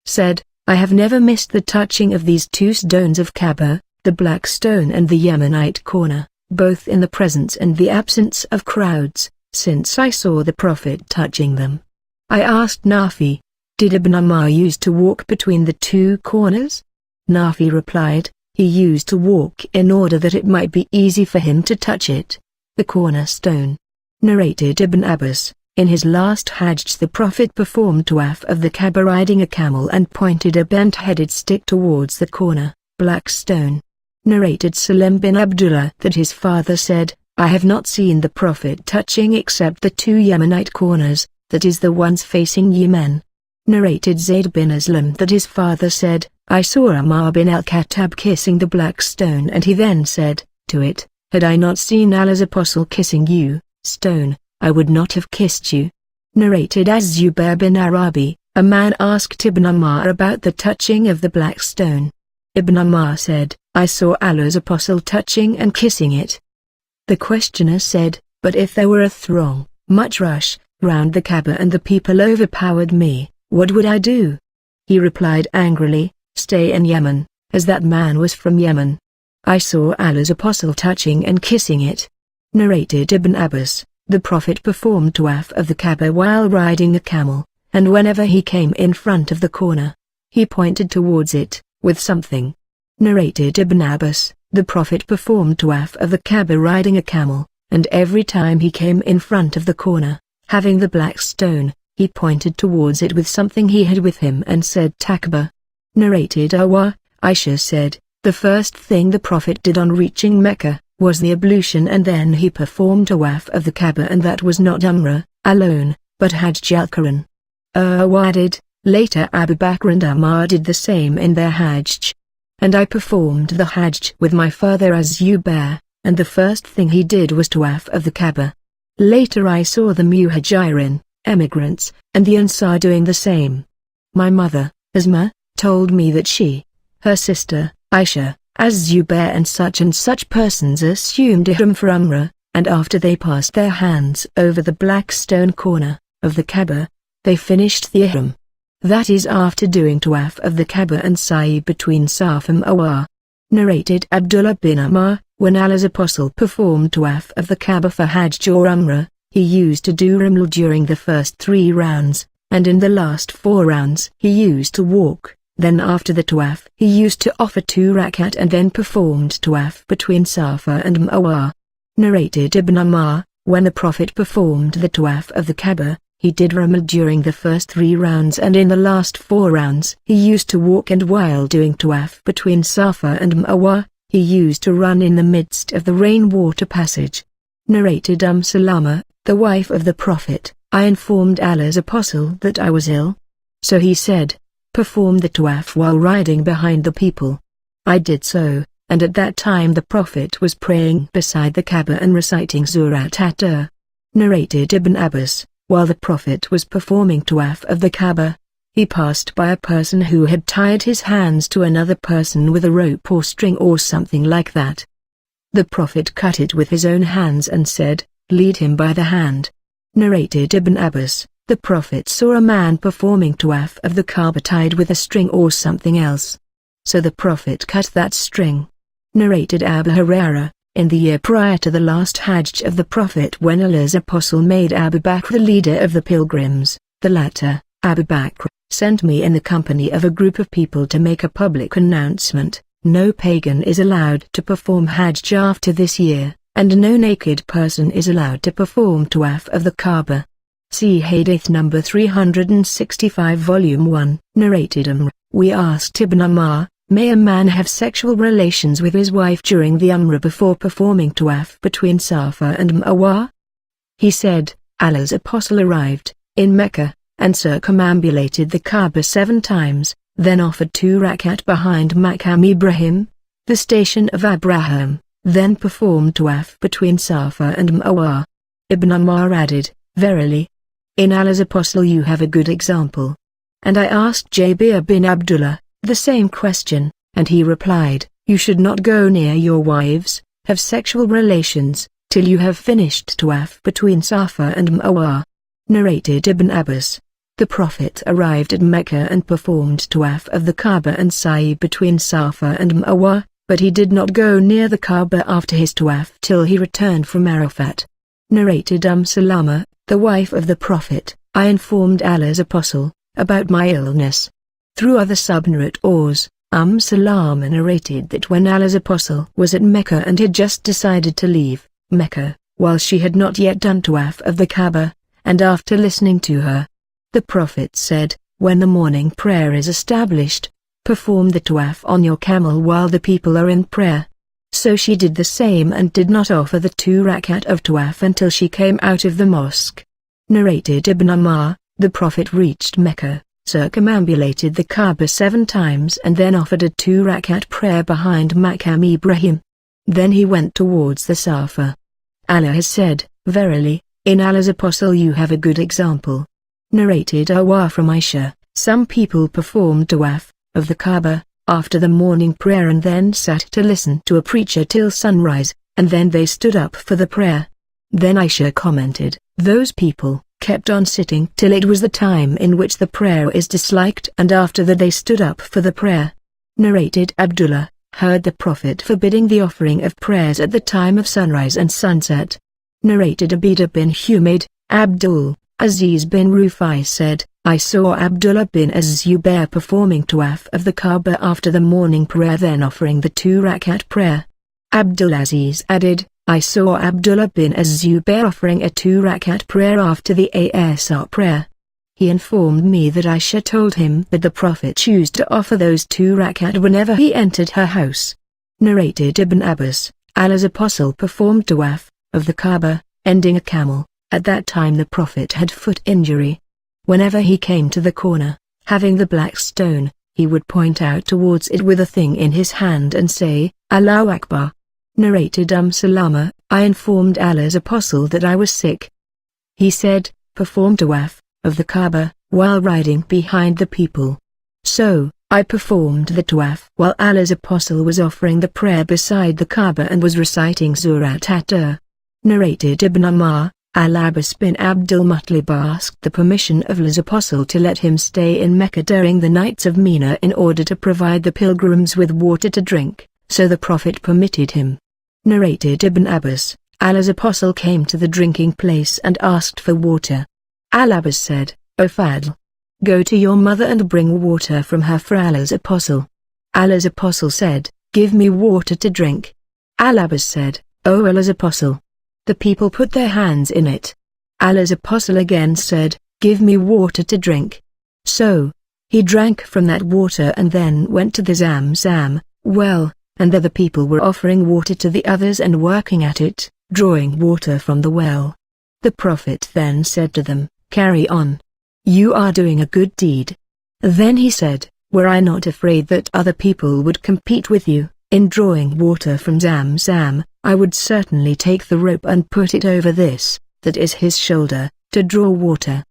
said, I have never missed the touching of these 2 stones of Kaaba, the Black Stone and the Yemenite corner, both in the presence and the absence of crowds, since I saw the Prophet touching them. I asked Nafi, did Ibn Ammar use to walk between the 2 corners? Nafi replied, he used to walk in order that it might be easy for him to touch it, the cornerstone. Narrated Ibn Abbas, in his last Hajj the Prophet performed Tawaf of the Kaaba riding a camel and pointed a bent-headed stick towards the corner, Black Stone. Narrated Salim bin Abdullah that his father said, I have not seen the Prophet touching except the 2 Yemenite corners, that is the ones facing Yemen. Narrated Zayd bin Aslam that his father said, I saw Ammar bin al-Khattab kissing the Black Stone and he then said, to it, had I not seen Allah's apostle kissing you, stone, I would not have kissed you. Narrated as Zubair bin Arabi, a man asked Ibn Umar about the touching of the black stone. Ibn Umar said, I saw Allah's apostle touching and kissing it. The questioner said, but if there were a throng, much rush, round the Kaaba and the people overpowered me, what would I do? He replied angrily, stay in Yemen, as that man was from Yemen. I saw Allah's apostle touching and kissing it. Narrated Ibn Abbas, the Prophet performed tawaf of the Kaaba while riding a camel, and whenever he came in front of the corner, he pointed towards it, with something. Narrated Ibn Abbas, the Prophet performed tawaf of the Kaaba riding a camel, and every time he came in front of the corner, having the black stone, he pointed towards it with something he had with him and said Takbir. Narrated Aisha said, the first thing the Prophet did on reaching Mecca, was the ablution, and then he performed tawaf of the Kaaba, and that was not Umrah alone, but Hajj al-Quran. Added, later Abu Bakr and Umar did the same in their Hajj. And I performed the Hajj with my father as Zubair, and the first thing he did was tawaf of the Kaaba. Later I saw the Muhajirin, emigrants, and the Ansar doing the same. My mother, Isma, told me that she, her sister, Aisha, as Zubair and such persons assumed ihram for Umrah, and after they passed their hands over the black stone corner of the Kaaba, they finished the ihram. That is after doing tawaf of the Kaaba and sa'i between Safa and Marwa. Narrated Abdullah bin Umar, when Allah's apostle performed tawaf of the Kaaba for Hajj or Umrah, he used to do raml during the first 3 rounds, and in the last 4 rounds he used to walk. Then after the tawaf he used to offer 2 rakat and then performed tawaf between Safa and Marwa. Narrated Ibn Umar, when the Prophet performed the tawaf of the Kaaba, he did raml during the first 3 rounds, and in the last 4 rounds he used to walk, and while doing tawaf between Safa and Marwa, he used to run in the midst of the rainwater passage. Narrated Salama, the wife of the Prophet, I informed Allah's apostle that I was ill. So he said, perform the tawaf while riding behind the people. I did so, and at that time the Prophet was praying beside the Kaaba and reciting Surat at-Tur. Narrated Ibn Abbas, while the Prophet was performing tawaf of the Kaaba, he passed by a person who had tied his hands to another person with a rope or string or something like that. The Prophet cut it with his own hands and said, lead him by the hand. Narrated Ibn Abbas, the Prophet saw a man performing tawaf of the Kaaba tied with a string or something else. So the Prophet cut that string. Narrated Abu Hurairah, in the year prior to the last Hajj of the Prophet, when Allah's apostle made Abu Bakr the leader of the pilgrims, the latter, Abu Bakr, sent me in the company of a group of people to make a public announcement, no pagan is allowed to perform Hajj after this year, and no naked person is allowed to perform tawaf of the Kaaba. See Hadith number 365 Volume 1. Narrated we asked Ibn Umar, may a man have sexual relations with his wife during the Umrah before performing tawaf between Safa and Marwa? He said, Allah's apostle arrived in Mecca, and circumambulated the Kaaba 7 times, then offered 2 rakat behind Maqam Ibrahim, the station of Abraham, then performed tawaf between Safa and Marwa. Ibn Umar added, verily, in Allah's apostle you have a good example. And I asked Jabir bin Abdullah the same question, and he replied, you should not go near your wives, have sexual relations, till you have finished tawaf between Safa and Marwa. Narrated Ibn Abbas, the Prophet arrived at Mecca and performed tawaf of the Kaaba and sa'i between Safa and Marwa, but he did not go near the Kaaba after his tawaf till he returned from Arafat. Narrated Salama, the wife of the Prophet, I informed Allah's apostle about my illness. Through other subnarrators, Salama narrated that when Allah's apostle was at Mecca and had just decided to leave Mecca, while she had not yet done tawaf of the Kaaba, and after listening to her, the Prophet said, when the morning prayer is established, perform the tawaf on your camel while the people are in prayer. So she did the same and did not offer the 2 rakat of tawaf until she came out of the mosque. Narrated Ibn Umar, the Prophet reached Mecca, circumambulated the Kaaba 7 times and then offered a 2 rakat prayer behind Maqam Ibrahim. Then he went towards the Safa. Allah has said, verily, in Allah's apostle you have a good example. Narrated Awar from Aisha, some people performed tawaf of the Kaaba after the morning prayer and then sat to listen to a preacher till sunrise, and then they stood up for the prayer. Then Aisha commented, those people kept on sitting till it was the time in which the prayer is disliked, and after that they stood up for the prayer. Narrated Abdullah, heard the Prophet forbidding the offering of prayers at the time of sunrise and sunset. Narrated Abida bin Humayd, Abdul Aziz bin Rufai said, I saw Abdullah bin Az-Zubair performing tawaf of the Kaaba after the morning prayer, then offering the 2-rakat prayer. Abdul Aziz added, I saw Abdullah bin Az-Zubair offering a 2-rakat prayer after the Asr prayer. He informed me that Aisha told him that the Prophet used to offer those 2-rakat whenever he entered her house. Narrated Ibn Abbas, Allah's apostle performed tawaf of the Kaaba, ending a camel. At that time the Prophet had foot injury. Whenever he came to the corner, having the black stone, he would point out towards it with a thing in his hand and say, Allahu Akbar. Narrated Salama, I informed Allah's apostle that I was sick. He said, perform tawaf of the Kaaba while riding behind the people. So, I performed the tawaf while Allah's apostle was offering the prayer beside the Kaaba and was reciting Surat At-Tur. Narrated Ibn Ammar, Al-Abbas bin Abdul Muttalib asked the permission of Allah's apostle to let him stay in Mecca during the nights of Mina in order to provide the pilgrims with water to drink, so the Prophet permitted him. Narrated Ibn Abbas, Allah's apostle came to the drinking place and asked for water. Al-Abbas said, O Fadl, go to your mother and bring water from her for Allah's apostle. Allah's apostle said, give me water to drink. Al-Abbas said, O Allah's apostle. The people put their hands in it. Allah's apostle again said, give me water to drink. So, he drank from that water and then went to the Zamzam well, and there the people were offering water to the others and working at it, drawing water from the well. The Prophet then said to them, carry on. You are doing a good deed. Then he said, were I not afraid that other people would compete with you in drawing water from Zamzam, I would certainly take the rope and put it over this, that is his shoulder, to draw water.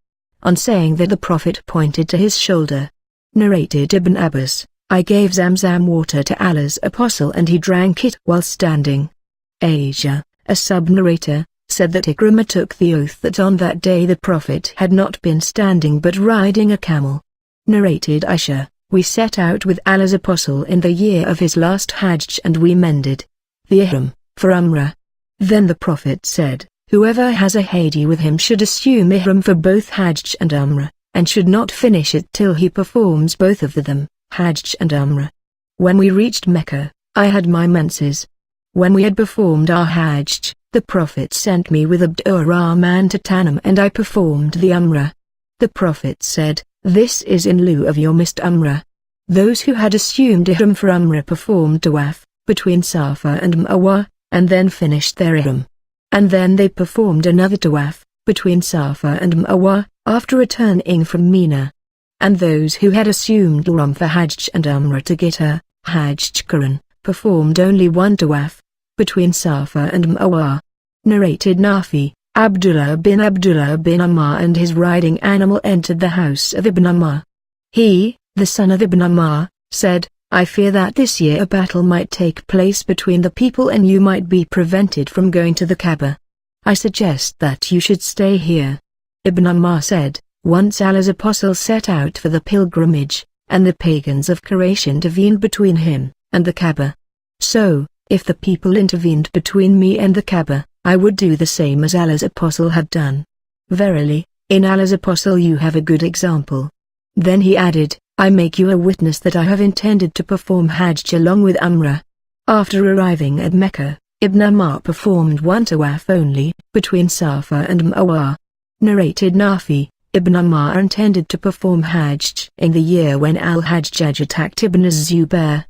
On saying that the Prophet pointed to his shoulder. Narrated Ibn Abbas, I gave Zamzam water to Allah's apostle and he drank it while standing. Aisha, a sub-narrator, said that Ikrimah took the oath that on that day the Prophet had not been standing but riding a camel. Narrated Aisha, we set out with Allah's apostle in the year of his last Hajj and we mended the ihram for Umrah. Then the Prophet said, whoever has a Hadi with him should assume ihram for both Hajj and Umrah, and should not finish it till he performs both of them, Hajj and Umrah. When we reached Mecca, I had my menses. When we had performed our Hajj, the Prophet sent me with Abdurrahman to Tanam and I performed the Umrah. The Prophet said, this is in lieu of your missed Umrah. Those who had assumed ihram for Umrah performed tawaf between Safa and Marwa, and then finished their ihram. And then they performed another tawaf between Safa and Marwa, after returning from Mina. And those who had assumed ihram for Hajj and Umrah to get a Hajj Quran, performed only one tawaf between Safa and Marwa. Narrated Nafi, Abdullah bin Ammar and his riding animal entered the house of Ibn Ammar. He, the son of Ibn Ammar, said, I fear that this year a battle might take place between the people and you might be prevented from going to the Kaaba. I suggest that you should stay here. Ibn Ammar said, once Allah's apostle set out for the pilgrimage, and the pagans of Quraysh intervened between him and the Kaaba. So, if the people intervened between me and the Kaaba, I would do the same as Allah's apostle had done. Verily, in Allah's apostle you have a good example. Then he added, I make you a witness that I have intended to perform Hajj along with Umrah. After arriving at Mecca, Ibn Ammar performed one tawaf only, between Safa and Marwa. Narrated Nafi, Ibn Ammar intended to perform Hajj in the year when Al-Hajjaj attacked Ibn az-Zubair.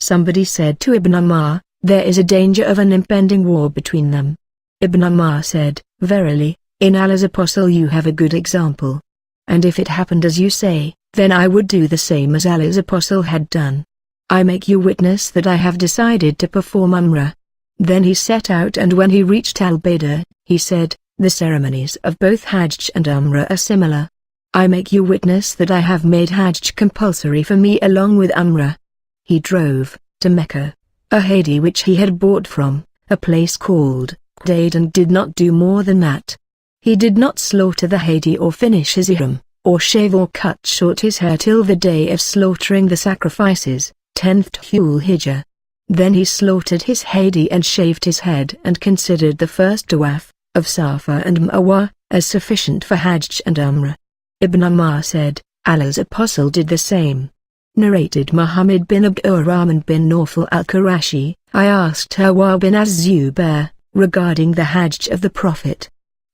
Somebody said to Ibn Ammar, there is a danger of an impending war between them. Ibn Ammar said, verily, in Allah's apostle you have a good example. And if it happened as you say, then I would do the same as Allah's apostle had done. I make you witness that I have decided to perform Umrah. Then he set out, and when he reached Al-Baidah, he said, "The ceremonies of both Hajj and Umrah are similar. I make you witness that I have made Hajj compulsory for me along with Umrah." He drove to Mecca, a Hadi which he had bought from a place called Qudayt, and did not do more than that. He did not slaughter the Hadi or finish his ihram, or shave or cut short his hair till the day of slaughtering the sacrifices, 10th Dhul Hijjah. Then he slaughtered his Hadi and shaved his head, and considered the first tawaf of Safa and Marwa as sufficient for Hajj and Umrah. Ibn Umar said, Allah's Apostle did the same. Narrated Muhammad bin Abdurrahman bin Nawfal al-Qurashi, I asked Urwa bin Az-Zubair regarding the Hajj of the Prophet.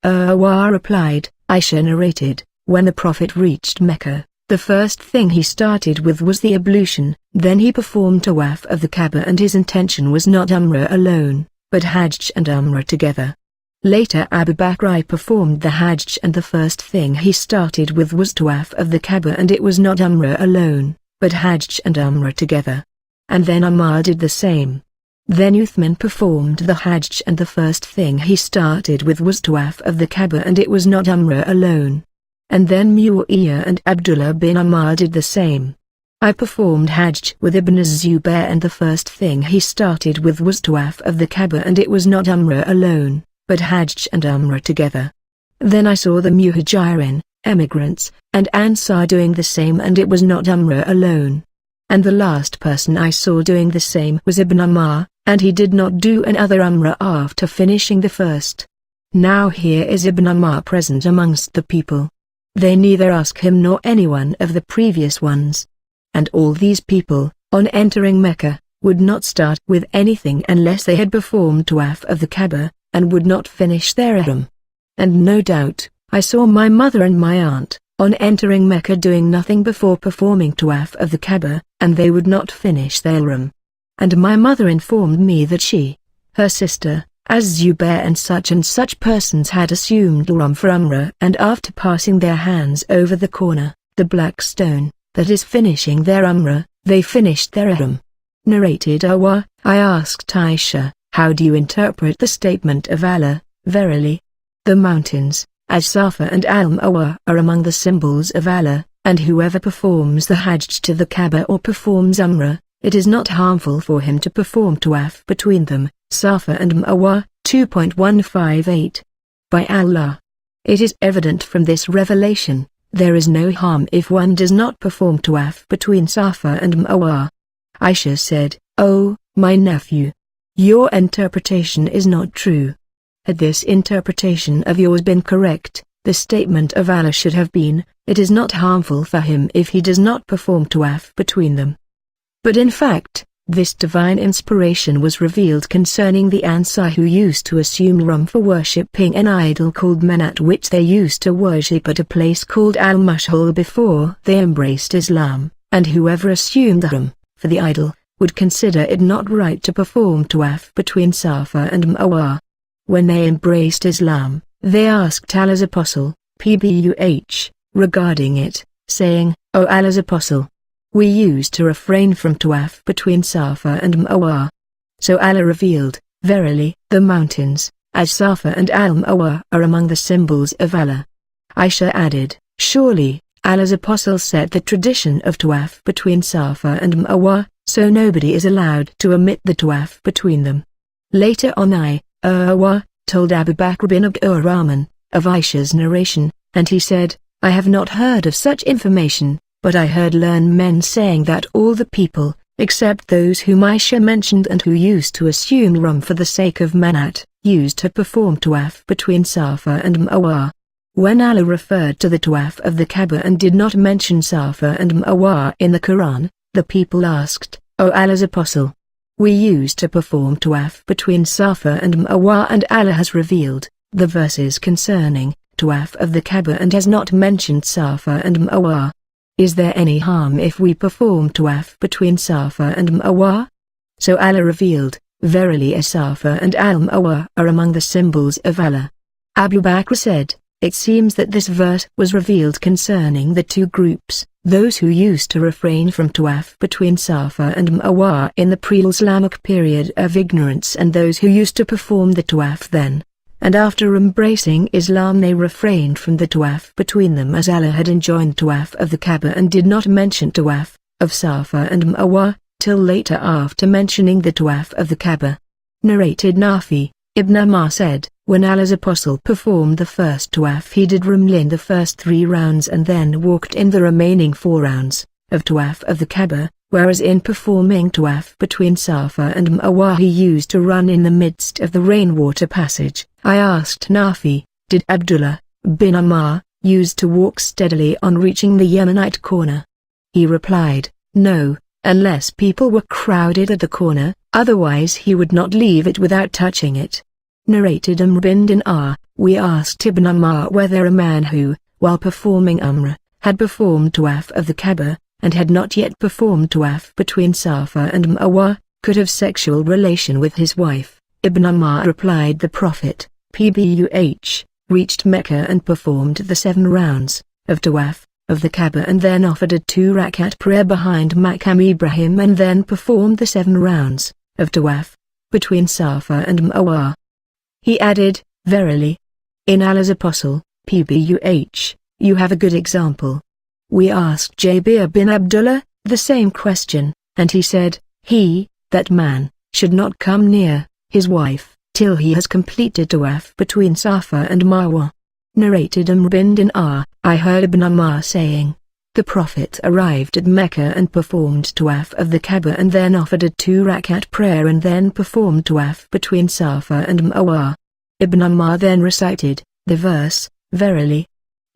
Urwa replied, Aisha narrated, when the Prophet reached Mecca, the first thing he started with was the ablution, then he performed tawaf of the Kaaba, and his intention was not Umrah alone, but Hajj and Umrah together. Later Abu Bakr performed the Hajj, and the first thing he started with was tawaf of the Kaaba, and it was not Umrah alone, but Hajj and Umrah together. And then Umar did the same. Then Uthman performed the Hajj, and the first thing he started with was tawaf of the Kaaba, and it was not Umrah alone. And then Muawiyah and Abdullah bin Umar did the same. I performed Hajj with Ibn Zubair, and the first thing he started with was tawaf of the Kaaba, and it was not Umrah alone, but Hajj and Umrah together. Then I saw the Muhajirin, emigrants, and Ansar doing the same, and it was not Umrah alone. And the last person I saw doing the same was Ibn Umar, and he did not do another Umrah after finishing the first. Now here is Ibn Umar present amongst the people. They neither ask him nor anyone of the previous ones. And all these people, on entering Mecca, would not start with anything unless they had performed tawaf of the Kaaba, and would not finish their ihram. And no doubt, I saw my mother and my aunt, on entering Mecca, doing nothing before performing tawaf of the Kaaba, and they would not finish their ihram. And my mother informed me that she, her sister, Az-Zubair and such persons had assumed ihram for Umrah, and after passing their hands over the corner, the black stone, that is finishing their Umrah, they finished their ihram. Narrated Urwa, I asked Aisha, how do you interpret the statement of Allah, verily, the mountains, as Safa and Al-Marwa are among the symbols of Allah, and whoever performs the Hajj to the Kaaba or performs Umrah, it is not harmful for him to perform tawaf between them, Safa and Marwa, 2.158. By Allah, it is evident from this revelation, there is no harm if one does not perform tawaf between Safa and Marwa. Aisha said, Oh, my nephew, your interpretation is not true. Had this interpretation of yours been correct, the statement of Allah should have been, it is not harmful for him if he does not perform tawaf between them. But in fact, this divine inspiration was revealed concerning the Ansar who used to assume ihram for worshipping an idol called Manat, which they used to worship at a place called Al-Mashhul before they embraced Islam, and whoever assumed ihram for the idol would consider it not right to perform tawaf between Safa and Marwa. When they embraced Islam, they asked Allah's Apostle, Pbuh, regarding it, saying, O Allah's Apostle, we used to refrain from tawaf between Safa and Marwa. So Allah revealed, verily, the mountains, as Safa and Al-Marwa are among the symbols of Allah. Aisha added, surely, Allah's Apostle set the tradition of tawaf between Safa and Marwa, so nobody is allowed to omit the tawaf between them. Later on Urwa told Abu Bakr bin Abdurrahman of Aisha's narration, and he said, I have not heard of such information, but I heard learned men saying that all the people, except those whom Aisha mentioned and who used to assume ihram for the sake of Manat, used to perform tawaf between Safa and Marwa. When Allah referred to the tawaf of the Kaaba and did not mention Safa and Marwa in the Quran, the people asked, O Allah's Apostle, we used to perform tawaf between Safa and Marwa, and Allah has revealed the verses concerning tawaf of the Kaaba and has not mentioned Safa and Marwa. Is there any harm if we perform tawaf between Safa and Marwa? So Allah revealed, verily as Safa and Al-Marwa are among the symbols of Allah. Abu Bakr said, It seems that this verse was revealed concerning the two groups, those who used to refrain from tawaf between Safa and Marwa in the pre-Islamic period of ignorance, and those who used to perform the tawaf then, and after embracing Islam they refrained from the tawaf between them, as Allah had enjoined tawaf of the Kaaba and did not mention tawaf of Safa and Marwa till later after mentioning the tawaf of the Kaaba. Narrated Nafi, Ibn Umar said, when Allah's apostle performed the first tawaf he did rumli in the first 3 rounds and then walked in the remaining 4 rounds of tawaf of the Kaaba, whereas in performing tawaf between Safa and Marwa he used to run in the midst of the rainwater passage. I asked Nafi, did Abdullah bin Umar use to walk steadily on reaching the Yemenite corner? He replied, no, unless people were crowded at the corner, otherwise he would not leave it without touching it. Narrated Amr bin Dinar, we asked Ibn Umar whether a man who, while performing Umrah, had performed tawaf of the Kaaba, and had not yet performed tawaf between Safa and Marwa, could have sexual relation with his wife. Ibn Umar replied, the Prophet, Pbuh, reached Mecca and performed the 7 rounds of tawaf of the Kaaba and then offered a 2-rakat prayer behind Maqam Ibrahim and then performed the 7 rounds of tawaf between Safa and Marwa. He added, verily, in Allah's apostle, Pbuh, you have a good example. We asked Jabir bin Abdullah the same question, and he said, that man, should not come near his wife till he has completed tawaf between Safa and Marwa. Narrated Amr bin Dinar, I heard Ibn Umar saying, the Prophet arrived at Mecca and performed tawaf of the Kaaba and then offered a 2-rakat prayer and then performed tawaf between Safa and Marwa. Ibn Umar then recited the verse, verily,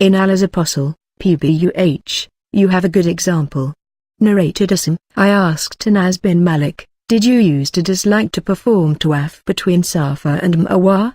in Allah's apostle, Pbuh, you have a good example. Narrated Isma, I asked Anas bin Malik, did you use to dislike to perform tawaf between Safa and Marwa?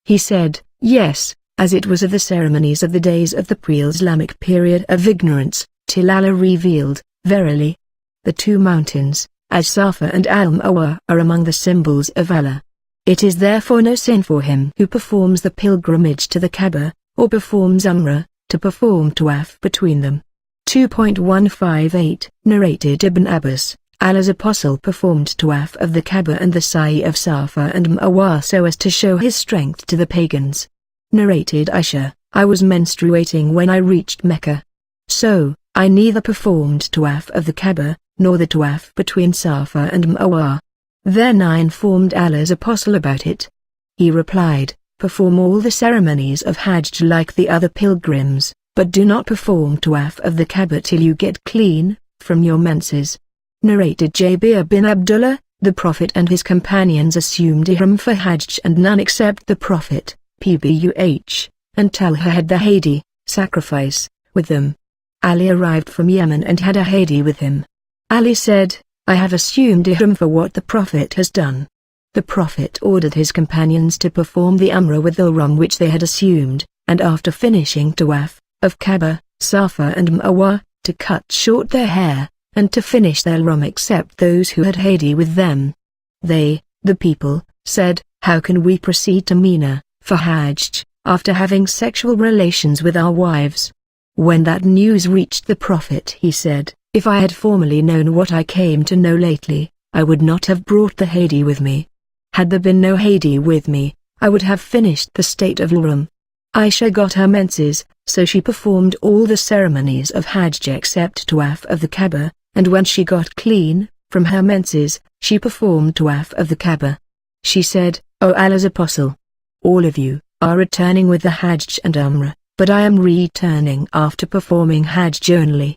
He said, yes, as it was of the ceremonies of the days of the pre-Islamic period of ignorance, till Allah revealed, verily, the 2 mountains, as Safa and Al-Marwa are among the symbols of Allah. It is therefore no sin for him who performs the pilgrimage to the Kaaba, or performs Umrah, to perform tawaf between them. 2.158 Narrated Ibn Abbas, Allah's apostle performed tawaf of the Kaaba and the Sa'i of Safa and Marwa so as to show his strength to the pagans. Narrated Aisha, I was menstruating when I reached Mecca. So, I neither performed tawaf of the Kaaba, nor the tawaf between Safa and Marwa. Then I informed Allah's apostle about it. He replied, perform all the ceremonies of Hajj like the other pilgrims, but do not perform tawaf of the Kaaba till you get clean from your menses. Narrated Jabir bin Abdullah, the Prophet and his companions assumed ihram for Hajj and none except the Prophet, Pbuh, and Talha had the hadi, sacrifice, with them. Ali arrived from Yemen and had a hadi with him. Ali said, I have assumed ihram for what the Prophet has done. The Prophet ordered his companions to perform the Umrah with the ihram which they had assumed, and after finishing tawaf of Kaaba, Safa and Marwa, to cut short their hair, and to finish their ihram except those who had hadi with them. They, the people, said, how can we proceed to Mina for Hajj, after having sexual relations with our wives? When that news reached the Prophet he said, if I had formerly known what I came to know lately, I would not have brought the hadi with me. Had there been no hadi with me, I would have finished the state of ihram. Aisha got her menses, so she performed all the ceremonies of Hajj except tawaf of the Kaaba, and when she got clean from her menses, she performed tawaf of the Kaaba. She said, O Allah's apostle, all of you are returning with the Hajj and Umrah, but I am returning after performing Hajj only.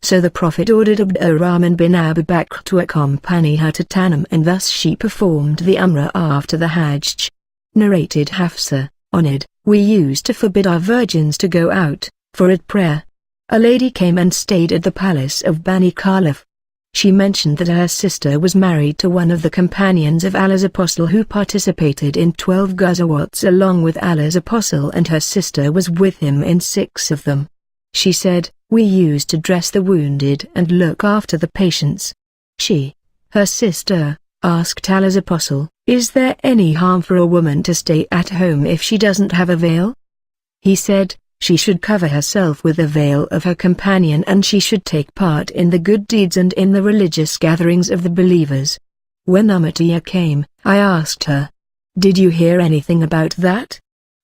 So the Prophet ordered Abdurrahman bin Abu Bakr to accompany her to Tanam and thus she performed the Umrah after the Hajj. Narrated Hafsa, honored, we used to forbid our virgins to go out for Eid prayer. A lady came and stayed at the palace of Bani Khalaf. She mentioned that her sister was married to one of the companions of Allah's apostle who participated in 12 ghazawats along with Allah's apostle and her sister was with him in 6 of them. She said, we used to dress the wounded and look after the patients. She, her sister, asked Allah's apostle, is there any harm for a woman to stay at home if she doesn't have a veil? He said, she should cover herself with the veil of her companion and she should take part in the good deeds and in the religious gatherings of the believers. When Umayyah came, I asked her, "Did you hear anything about that?"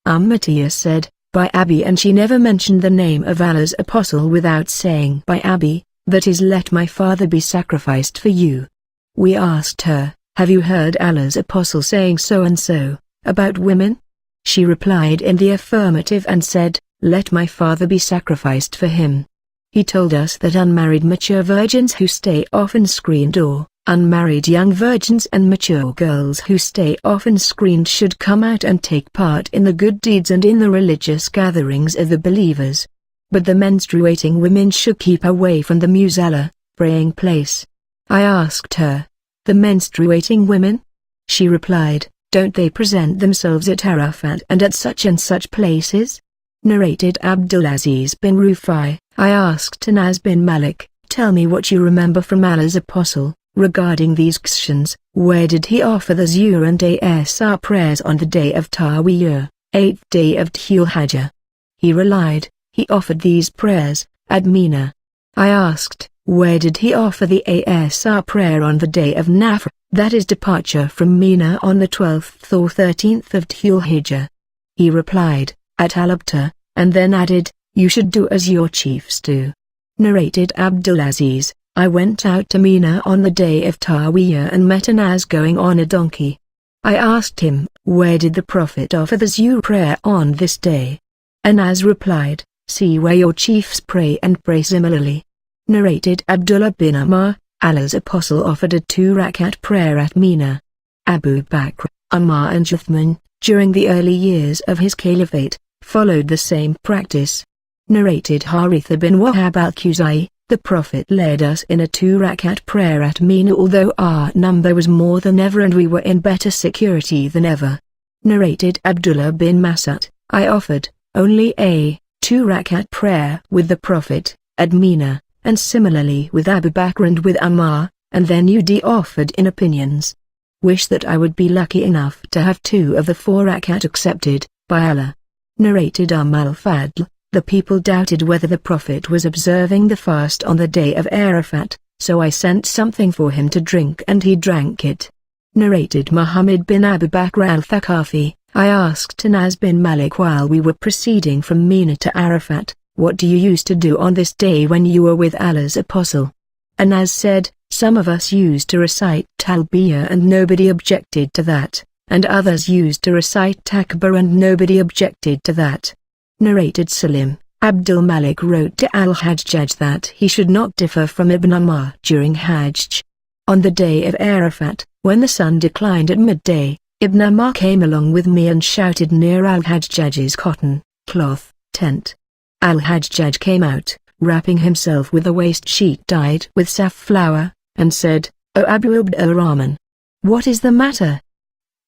Umayyah said, "By Abi," and she never mentioned the name of Allah's apostle without saying by Abi, that is, let my father be sacrificed for you. We asked her, "Have you heard Allah's apostle saying so and so, about women?" She replied in the affirmative and said, "Let my father be sacrificed for him." He told us that unmarried mature virgins who stay off unscreened or unmarried young virgins and mature girls who stay off unscreened should come out and take part in the good deeds and in the religious gatherings of the believers. But the menstruating women should keep away from the musalla, praying place. I asked her, "The menstruating women?" She replied, "Don't they present themselves at Arafat and at such and such places?" Narrated Abdulaziz bin Rufai. I asked Anas bin Malik, "Tell me what you remember from Allah's apostle, regarding these actions. Where did he offer the Zuhr and Asr prayers on the day of Tarwiyah, 8th day of Dhul Hijjah?" He relied, "He offered these prayers at Mina." I asked, "Where did he offer the Asr prayer on the day of Nafr, that is departure from Mina on the 12th or 13th of Dhul Hijjah?" He replied, "At Al-Abtar," and then added, "You should do as your chiefs do." Narrated Abdulaziz, I went out to Mina on the day of Tarwiyah and met Anas going on a donkey. I asked him, "Where did the Prophet offer the Zuhr prayer on this day?" Anas replied, "See where your chiefs pray and pray similarly." Narrated Abdullah bin Umar, Allah's apostle offered a 2-rakat prayer at Mina. Abu Bakr, Umar and Uthman, during the early years of his caliphate, followed the same practice. Narrated Haritha bin Wahab al-Khuzai, the Prophet led us in a 2-rakat prayer at Mina although our number was more than ever and we were in better security than ever. Narrated Abdullah bin Mas'ud, I offered only a 2-rakat prayer with the Prophet at Mina, and similarly with Abu Bakr and with Umar, and then Ud offered in opinions. Wish that I would be lucky enough to have 2 of the 4 rakat accepted, by Allah. Narrated al-Fadl, the people doubted whether the Prophet was observing the fast on the day of Arafat, so I sent something for him to drink and he drank it. Narrated Muhammad bin Abu Bakr al-Thaqafi, I asked Anas bin Malik while we were proceeding from Mina to Arafat, "What do you used to do on this day when you were with Allah's apostle?" Anas said, "Some of us used to recite Talbiyah and nobody objected to that, and others used to recite Takbir and nobody objected to that." Narrated Salim, Abdul Malik wrote to Al-Hajjaj that he should not differ from Ibn Umar during Hajj. On the day of Arafat, when the sun declined at midday, Ibn Umar came along with me and shouted near Al-Hajjaj's cotton cloth tent. Al-Hajjaj came out, wrapping himself with a waist sheet dyed with safflower, and said, "O Abu Abd al-Rahman, what is the matter?"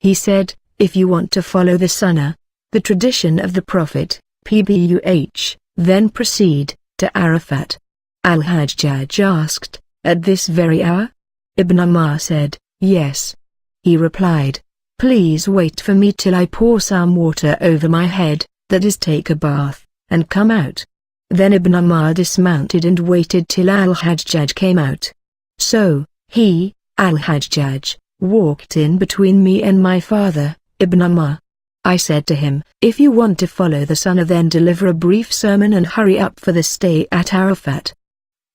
He said, "If you want to follow the Sunnah, the tradition of the Prophet, Pbuh, then proceed to Arafat." Al-Hajjaj asked, "At this very hour?" Ibn Umar said, "Yes." He replied, "Please wait for me till I pour some water over my head, that is take a bath, and come out." Then Ibn Umar dismounted and waited till Al-Hajjaj came out. So, he, Al-Hajjaj, walked in between me and my father, Ibn Umar. I said to him, "If you want to follow the Sunnah then deliver a brief sermon and hurry up for the stay at Arafat."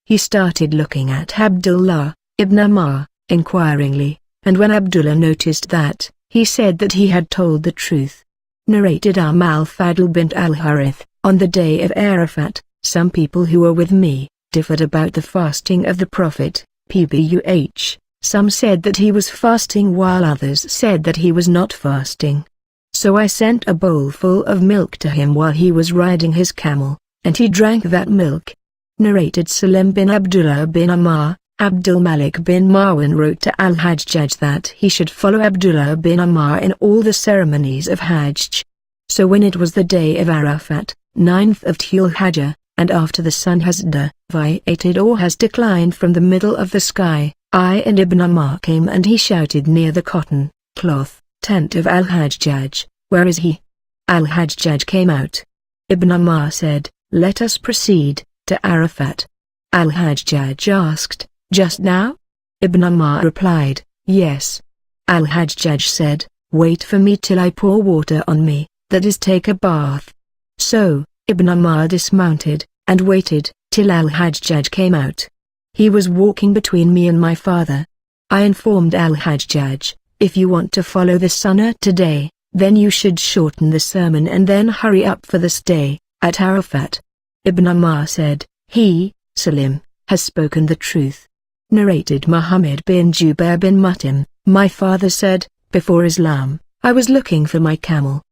He started looking at Abdullah, Ibn Umar, inquiringly, and when Abdullah noticed that, he said that he had told the truth. Narrated al-Fadl bint al-Harith, on the day of Arafat, some people who were with me, differed about the fasting of the Prophet, Pbuh. Some said that he was fasting while others said that he was not fasting. So I sent a bowl full of milk to him while he was riding his camel, and he drank that milk. Narrated Salim bin Abdullah bin Umar, Abdul Malik bin Marwan wrote to Al-Hajjaj that he should follow Abdullah bin Umar in all the ceremonies of Hajj. So when it was the day of Arafat, 9th of Dhul Hijjah, and after the sun has deviated or has declined from the middle of the sky, I and Ibn Umar came and he shouted near the cotton cloth tent of Al-Hajjaj, "Where is he?" Al-Hajjaj came out. Ibn Umar said, "Let us proceed to Arafat." Al-Hajjaj asked, "Just now?" Ibn Umar replied, "Yes." Al-Hajjaj said, "Wait for me till I pour water on me, that is, take a bath." So, Ibn Umar dismounted, and waited till Al-Hajjaj came out. He was walking between me and my father. I informed Al-Hajjaj, "If you want to follow the Sunnah today, then you should shorten the sermon and then hurry up for the stay at Arafat." Ibn Umar said, "He, Salim, has spoken the truth." Narrated Muhammad bin Jubair bin Mut'im, "My father said, before Islam, I was looking for my camel."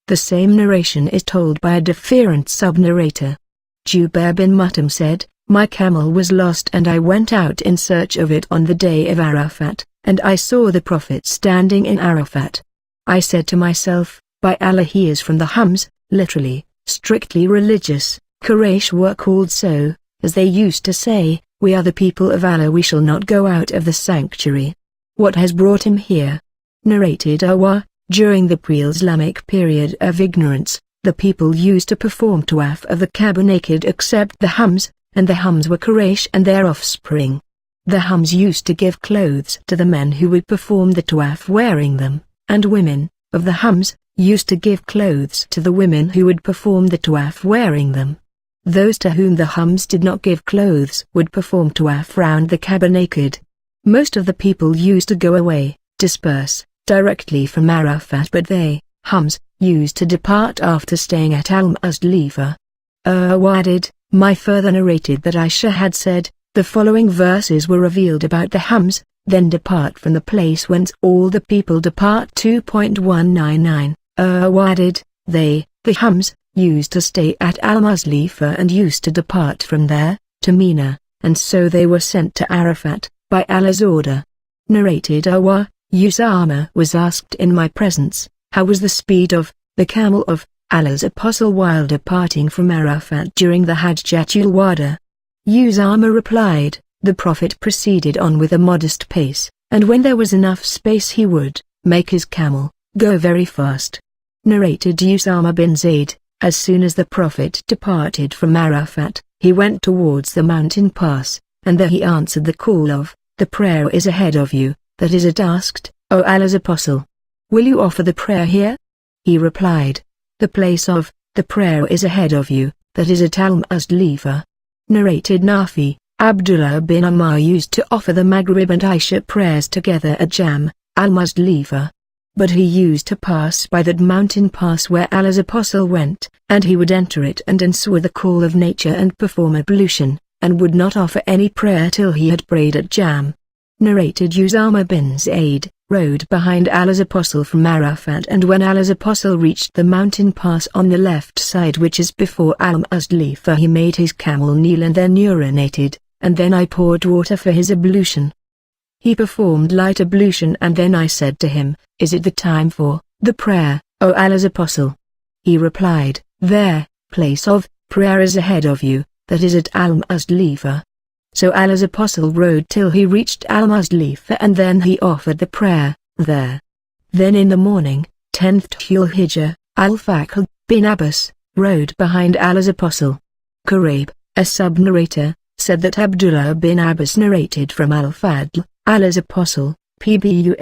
The same narration is told by a different sub-narrator. Jubair bin Mut'im said, "My camel was lost and I went out in search of it on the day of Arafat, and I saw the Prophet standing in Arafat. I said to myself, by Allah, he is from the Hums." Literally, strictly religious. Quraysh were called so, as they used to say, "We are the people of Allah, we shall not go out of the sanctuary." What has brought him here? Narrated Awah, during the pre-Islamic period of ignorance, the people used to perform tawaf of the Kaaba naked except the Hums, and the Hums were Quraysh and their offspring. The Hums used to give clothes to the men who would perform the tawaf wearing them, and women, of the Hums, used to give clothes to the women who would perform the tawaf wearing them. Those to whom the Hums did not give clothes would perform tawaf round the Kaaba naked. Most of the people used to go away, disperse, directly from Arafat, but they, Hums, used to depart after staying at Al-Muzdalifah. Added, "My father narrated that Aisha had said, the following verses were revealed about the Hums, then depart from the place whence all the people depart." 2.199. Added, "They, the Hums, used to stay at Al-Muzdalifah and used to depart from there, to Mina, and so they were sent to Arafat, by Allah's order." Narrated Awah, Usama was asked in my presence, "How was the speed of the camel of Allah's apostle while departing from Arafat during the Hajjatul Wada?" Usama replied, "The Prophet proceeded on with a modest pace, and when there was enough space he would make his camel go very fast." Narrated Usama bin Zayd, "As soon as the Prophet departed from Arafat, he went towards the mountain pass, and there he answered the call of, 'The prayer is ahead of you,' that is, it asked, 'O Allah's apostle, will you offer the prayer here?' He replied, 'The place of the prayer is ahead of you, that is at Al-Muzdalifah.'" Narrated Nafi, Abdullah bin Umar used to offer the Maghrib and Isha prayers together at Jam, Al-Muzdalifah. But he used to pass by that mountain pass where Allah's apostle went, and he would enter it and answer the call of nature and perform ablution, and would not offer any prayer till he had prayed at Jam. Narrated Usama bin Zayd, rode behind Allah's apostle from Arafat, and when Allah's apostle reached the mountain pass on the left side which is before Al-Muzdalifah, he made his camel kneel and then urinated, and then I poured water for his ablution. He performed light ablution, and then I said to him, "Is it the time for the prayer, O Allah's apostle?" He replied, "There, place of prayer is ahead of you, that is at Al-Muzdalifah." So Allah's apostle rode till he reached Al-Muzdalifah, and then he offered the prayer there. Then in the morning, 10th Dhul-Hijjah, Al-Fadl bin Abbas rode behind Allah's apostle. Quraib, a sub-narrator, said that Abdullah bin Abbas narrated from Al-Fadl, Allah's apostle, Pbuh,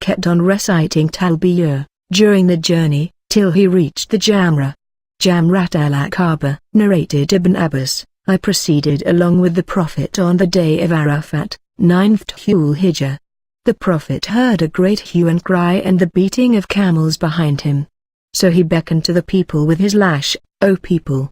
kept on reciting Talbiyah during the journey, till he reached the Jamrat al-Aqaba. Narrated Ibn Abbas, "I proceeded along with the Prophet on the day of Arafat, 9th Dhul-Hijjah. The Prophet heard a great hue and cry and the beating of camels behind him. So he beckoned to the people with his lash, 'O people,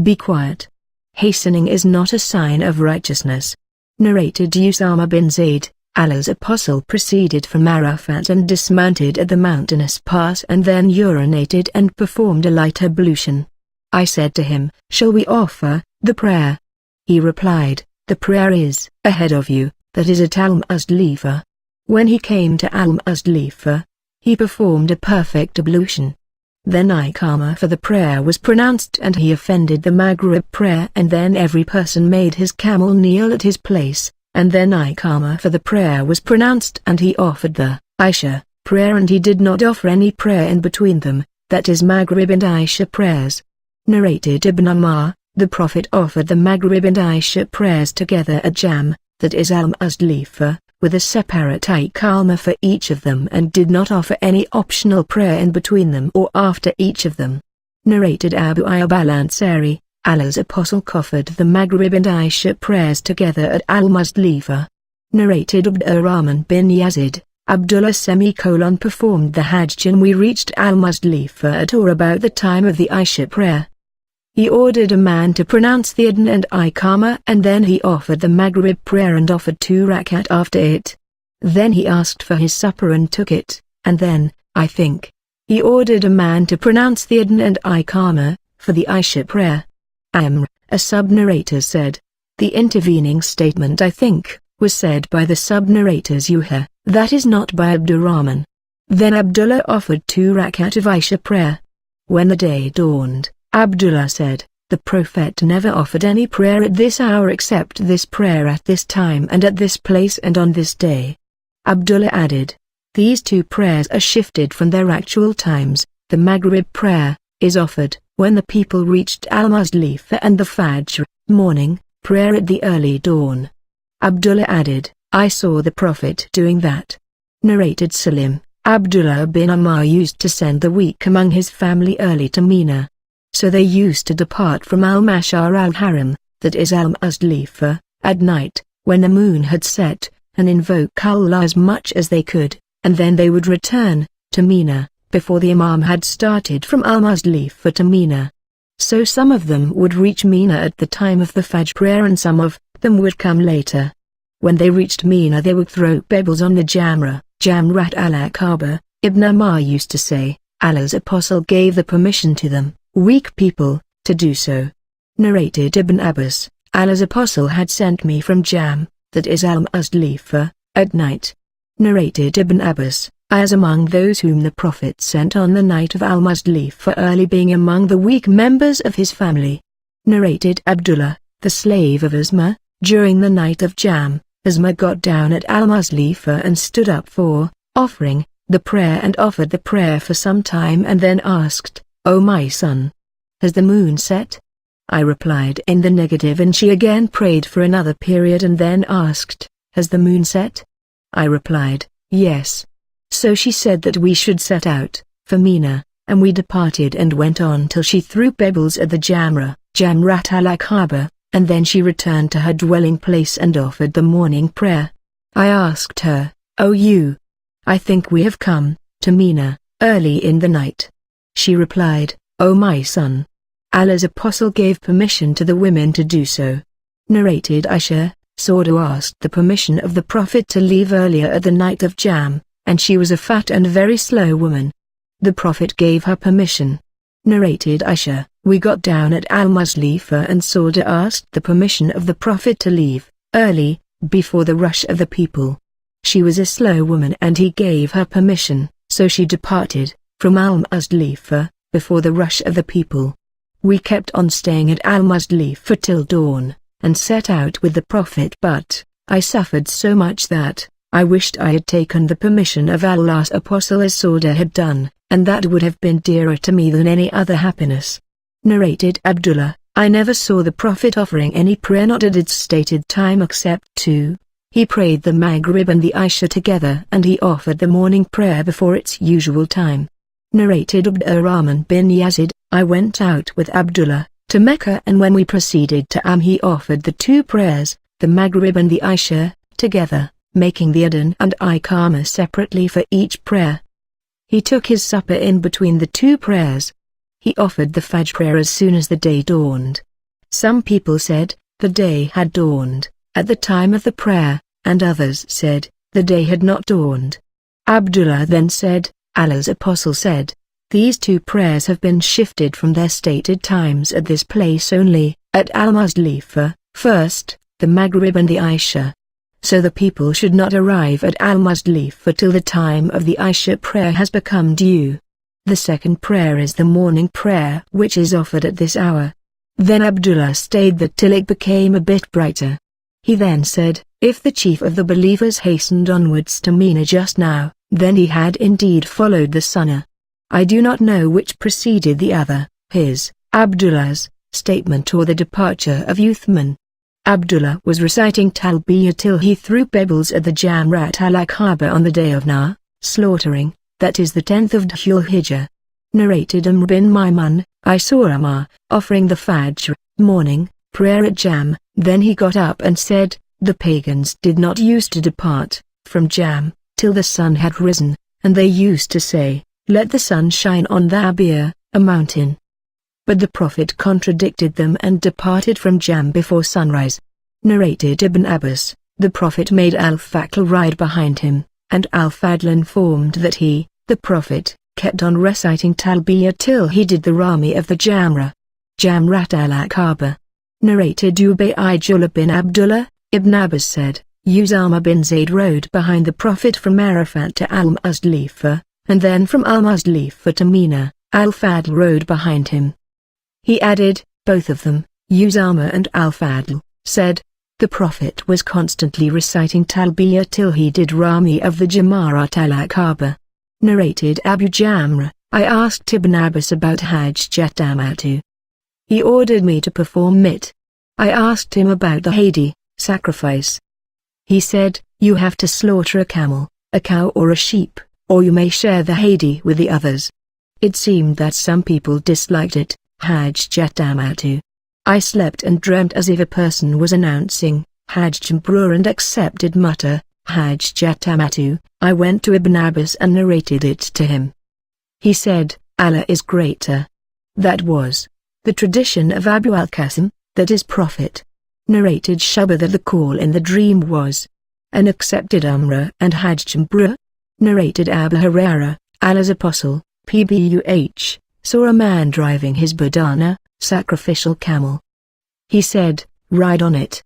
be quiet. Hastening is not a sign of righteousness.'" Narrated Usama bin Zayd, Allah's apostle proceeded from Arafat and dismounted at the mountainous pass and then urinated and performed a light ablution. I said to him, "Shall we offer the prayer?" He replied, "The prayer is ahead of you, that is at Al-Muzdalifah." When he came to Al-Muzdalifah, he performed a perfect ablution. Then Iqamah for the prayer was pronounced and he offended the Maghrib prayer, and then every person made his camel kneel at his place, and then Iqamah for the prayer was pronounced and he offered the Isha prayer, and he did not offer any prayer in between them, that is Maghrib and Isha prayers. Narrated Ibn Umar, the Prophet offered the Maghrib and Isha prayers together at Jam, that is al-Muzdalifah, with a separate iqamah for each of them, and did not offer any optional prayer in between them or after each of them. Narrated Abu Ayyub al-Ansari, Allah's Apostle offered the Maghrib and Isha prayers together at al-Muzdalifah. Narrated Abdurrahman bin Yazid, Abdullah performed the Hajj and we reached al-Muzdalifah at or about the time of the Isha prayer. He ordered a man to pronounce the adhan and iqamah, and then he offered the Maghrib prayer and offered 2 rakat after it. Then he asked for his supper and took it, and then, I think, he ordered a man to pronounce the adhan and iqamah, for the Isha prayer. Amr, a sub-narrator said. The intervening statement, I think, was said by the sub-narrators Yuha, that is not by Abdurrahman. Then Abdullah offered 2 rakat of Isha prayer. When the day dawned, Abdullah said, the Prophet never offered any prayer at this hour except this prayer at this time and at this place and on this day. Abdullah added, these 2 prayers are shifted from their actual times. The Maghrib prayer is offered when the people reached al-Muzdalifah, and the Fajr, morning, prayer at the early dawn. Abdullah added, I saw the Prophet doing that. Narrated Salim, Abdullah bin Umar used to send the weak among his family early to Mina. So they used to depart from al-Mashar al-Haram, that is al-Muzdalifah, at night, when the moon had set, and invoke Allah as much as they could, and then they would return to Mina, before the Imam had started from al-Muzdalifah to Mina. So some of them would reach Mina at the time of the Fajr prayer and some of them would come later. When they reached Mina they would throw pebbles on the Jamrat al-Aqaba. Ibn Umar used to say, Allah's Apostle gave the permission to them, weak people, to do so. Narrated Ibn Abbas, Allah's Apostle had sent me from Jam, that is al-Muzdalifah, at night. Narrated Ibn Abbas, I was among those whom the Prophet sent on the night of al-Muzdalifah, early being among the weak members of his family. Narrated Abdullah, the slave of Isma, during the night of Jam, Isma got down at al-Muzdalifah and stood up for offering the prayer and offered the prayer for some time and then asked, O my son, has the moon set? I replied in the negative, and she again prayed for another period and then asked, has the moon set? I replied, yes. So she said that we should set out for Mina, and we departed and went on till she threw pebbles at the Jamrat al-Aqaba, and then she returned to her dwelling place and offered the morning prayer. I asked her, O you, I think we have come to Mina early in the night. She replied, O my son, Allah's Apostle gave permission to the women to do so. Narrated Aisha, Sauda asked the permission of the Prophet to leave earlier at the night of Jam, and she was a fat and very slow woman. The Prophet gave her permission. Narrated Aisha, we got down at al-Muzdalifah and Sauda asked the permission of the Prophet to leave early, before the rush of the people. She was a slow woman and he gave her permission, so she departed from al-Muzdalifah, before the rush of the people. We kept on staying at al-Muzdalifah till dawn, and set out with the Prophet, but I suffered so much that I wished I had taken the permission of Allah's Apostle as Sauda had done, and that would have been dearer to me than any other happiness. Narrated Abdullah, I never saw the Prophet offering any prayer not at its stated time except 2. He prayed the Maghrib and the Isha together and he offered the morning prayer before its usual time. Narrated Abdurrahman bin Yazid, I went out with Abdullah to Mecca, and when we proceeded to he offered the 2 prayers, the Maghrib and the Isha, together, making the adhan and iqamah separately for each prayer. He took his supper in between the 2 prayers. He offered the Fajr prayer as soon as the day dawned. Some people said, the day had dawned at the time of the prayer, and others said, the day had not dawned. Abdullah then said, Allah's Apostle said, these 2 prayers have been shifted from their stated times at this place only, at al-Muzdalifah, first, the Maghrib and the Isha. So the people should not arrive at al-Muzdalifah till the time of the Isha prayer has become due. The second prayer is the morning prayer which is offered at this hour. Then Abdullah stayed there till it became a bit brighter. He then said, if the chief of the believers hastened onwards to Mina just now, then he had indeed followed the Sunnah. I do not know which preceded the other, his Abdullah's statement or the departure of Uthman. Abdullah was reciting Talbiyah till he threw pebbles at the Jamrat al-Aqaba on the day of slaughtering, that is the 10th of Dhul Hijjah. Narrated Amr bin Maimun, I saw Amr offering the Fajr, morning, prayer at Jam, then he got up and said, the pagans did not use to depart from Jam till the sun had risen, and they used to say, let the sun shine on Thabir, a mountain. But the Prophet contradicted them and departed from Jam before sunrise. Narrated Ibn Abbas, the Prophet made Al-Fadl ride behind him, and Al-Fadl informed that he, the Prophet, kept on reciting Talbiyah till he did the Rami of the Jamrat al-Aqaba. Narrated Ubaydullah bin Abdullah, Ibn Abbas said, Usama bin Zayd rode behind the Prophet from Arafat to Al-Muzdalifah, and then from Al-Muzdalifah to Mina, Al-Fadl rode behind him. He added, both of them, Usama and Al-Fadl, said, the Prophet was constantly reciting Talbiyah till he did Rami of the Jamarat al-Aqaba. Narrated Abu Jamra, I asked Ibn Abbas about Hajj Jatamatu. He ordered me to perform it. I asked him about the Hadi, sacrifice. He said, you have to slaughter a camel, a cow or a sheep, or you may share the Hadi with the others. It seemed that some people disliked it, Hajj Jatamatu. I slept and dreamt as if a person was announcing, Hajj Jambrur and accepted mutter, Hajj Jatamatu. I went to Ibn Abbas and narrated it to him. He said, Allah is greater. That was the tradition of Abu al-Qasim, that is Prophet. Narrated Shubba that the call in the dream was an accepted Umrah and Hajj Jambrur. Narrated Abu Hurairah, Allah's Apostle, Pbuh, saw a man driving his badana, sacrificial camel. He said, ride on it.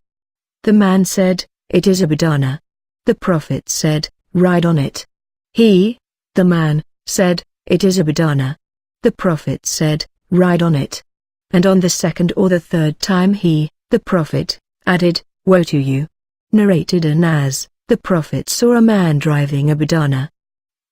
The man said, it is a badana. The Prophet said, ride on it. He, the man, said, it is a badana. The Prophet said, ride on it. And on the second or the third time he, the Prophet, added, woe to you. Narrated Anas, the Prophet saw a man driving a badana.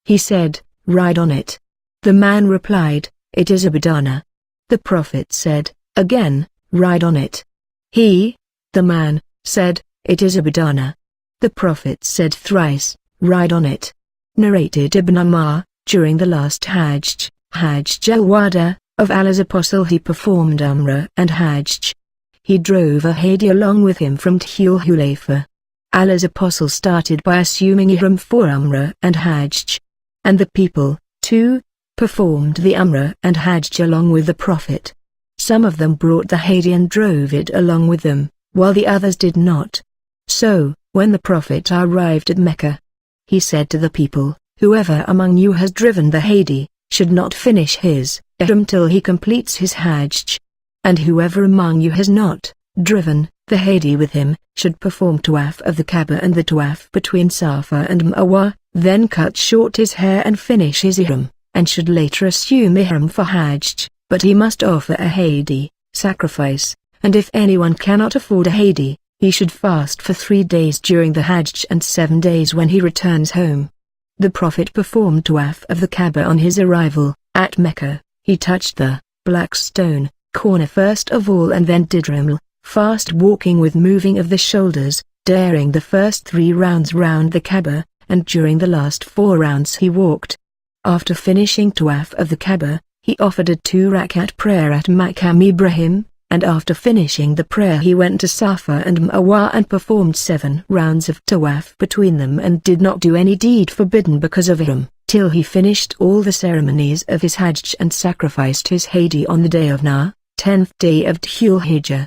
He said, ride on it. The man replied, it is a badana. The Prophet said, again, ride on it. He, the man, said, it is a badana. The Prophet said thrice, ride on it. Narrated Ibn Ammar, during the last Hajj al-Wada, of Allah's Apostle he performed Umrah and Hajj. He drove a Hadi along with him from Dhul Hulayfa. Allah's Apostle started by assuming Ihram for Umrah and Hajj. And the people, too, performed the Umrah and Hajj along with the Prophet. Some of them brought the Hadi and drove it along with them, while the others did not. So, when the Prophet arrived at Mecca, he said to the people, whoever among you has driven the Hadi, should not finish his Ihram till he completes his Hajj. And whoever among you has not driven the Hadi with him, should perform Tawaf of the Kaaba and the Tawaf between Safa and Marwa, then cut short his hair and finish his Ihram, and should later assume Ihram for Hajj, but he must offer a Hadi, sacrifice, and if anyone cannot afford a Hadi, he should fast for 3 days during the Hajj and 7 days when he returns home. The Prophet performed Tawaf of the Kaaba on his arrival, at Mecca. He touched the black stone corner first of all and then did Raml, fast walking with moving of the shoulders, during the first 3 rounds round the Kaaba, and during the last 4 rounds he walked. After finishing Tawaf of the Kaaba, he offered a 2-rakat prayer at Maqam Ibrahim, and after finishing the prayer he went to Safa and Marwa and performed 7 rounds of Tawaf between them and did not do any deed forbidden because of Ihram, till he finished all the ceremonies of his Hajj and sacrificed his Hadi on the day of 10th day of Dhul Hijjah.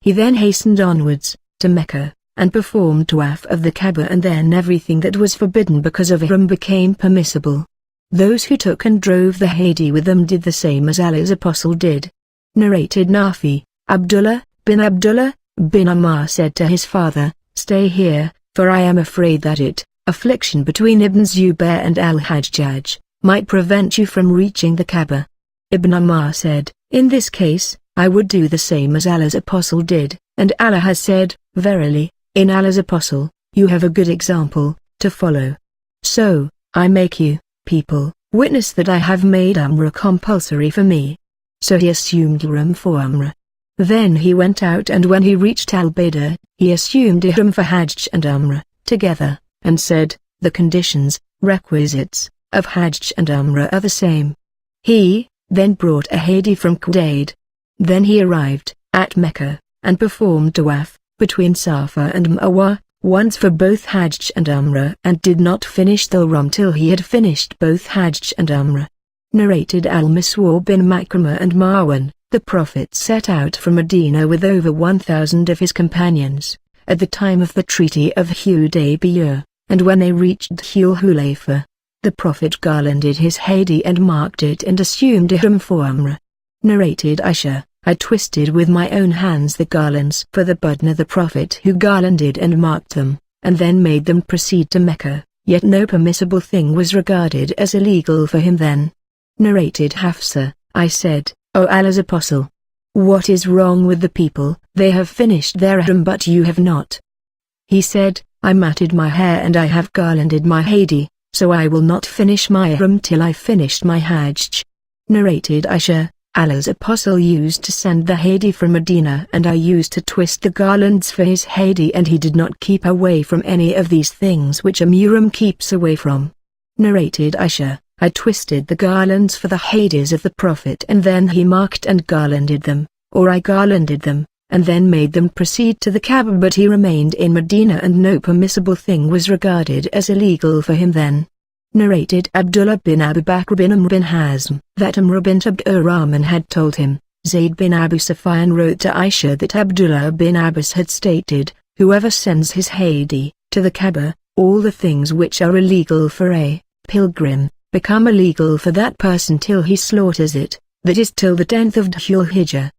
He then hastened onwards, to Mecca, and performed Tawaf of the Kaaba and then everything that was forbidden because of Ihram became permissible. Those who took and drove the Hadi with them did the same as Allah's Apostle did. Narrated Nafi, Abdullah bin Ammar said to his father, stay here, for I am afraid that affliction between Ibn Zubair and Al-Hajjaj, might prevent you from reaching the Kaaba. Ibn Ammar said, in this case, I would do the same as Allah's Apostle did, and Allah has said, verily, in Allah's Apostle, you have a good example to follow. So, I make you, people, witness that I have made Umrah compulsory for me. so he assumed ihram for Umrah. Then he went out, and when he reached Al-Baidah, he assumed ihram for Hajj and Umrah together, and said, the conditions, requisites, of Hajj and Umrah are the same. He then brought a hadi from Qudayd. Then he arrived at Mecca, and performed tawaf between Safa and Marwa, once for both Hajj and Umrah, and did not finish the Umrah till he had finished both Hajj and Umrah. Narrated Al-Miswar bin Makramah and Marwan, the Prophet set out from Medina with over 1,000 of his companions, at the time of the Treaty of Hudaybiyah, and when they reached Dhul Hulayfa, the Prophet garlanded his hadi and marked it and assumed ihram for Umrah. Narrated Aisha, I twisted with my own hands the garlands for the budna the Prophet who garlanded and marked them, and then made them proceed to Mecca, yet no permissible thing was regarded as illegal for him then. Narrated Hafsa, I said, O Allah's Apostle, what is wrong with the people? They have finished their ihram but you have not. He said, I matted my hair and I have garlanded my hadi, so I will not finish my ihram till I finished my Hajj. Narrated Aisha, Allah's Apostle used to send the hadi from Medina, and I used to twist the garlands for his hadi, and he did not keep away from any of these things which a muhrim keeps away from. Narrated Aisha, I twisted the garlands for the hadis of the Prophet, and then he marked and garlanded them, or I garlanded them, and then made them proceed to the Kaaba, but he remained in Medina and no permissible thing was regarded as illegal for him then. Narrated Abdullah bin Abu Bakr bin Amr bin Hazm, that Amr bint Abdurrahman had told him, Zayd bin Abu Sufyan wrote to Aisha that Abdullah bin Abbas had stated, whoever sends his hadi to the Kaaba, all the things which are illegal for a pilgrim, become illegal for that person till he slaughters it, that is till the 10th of Dhul Hijjah.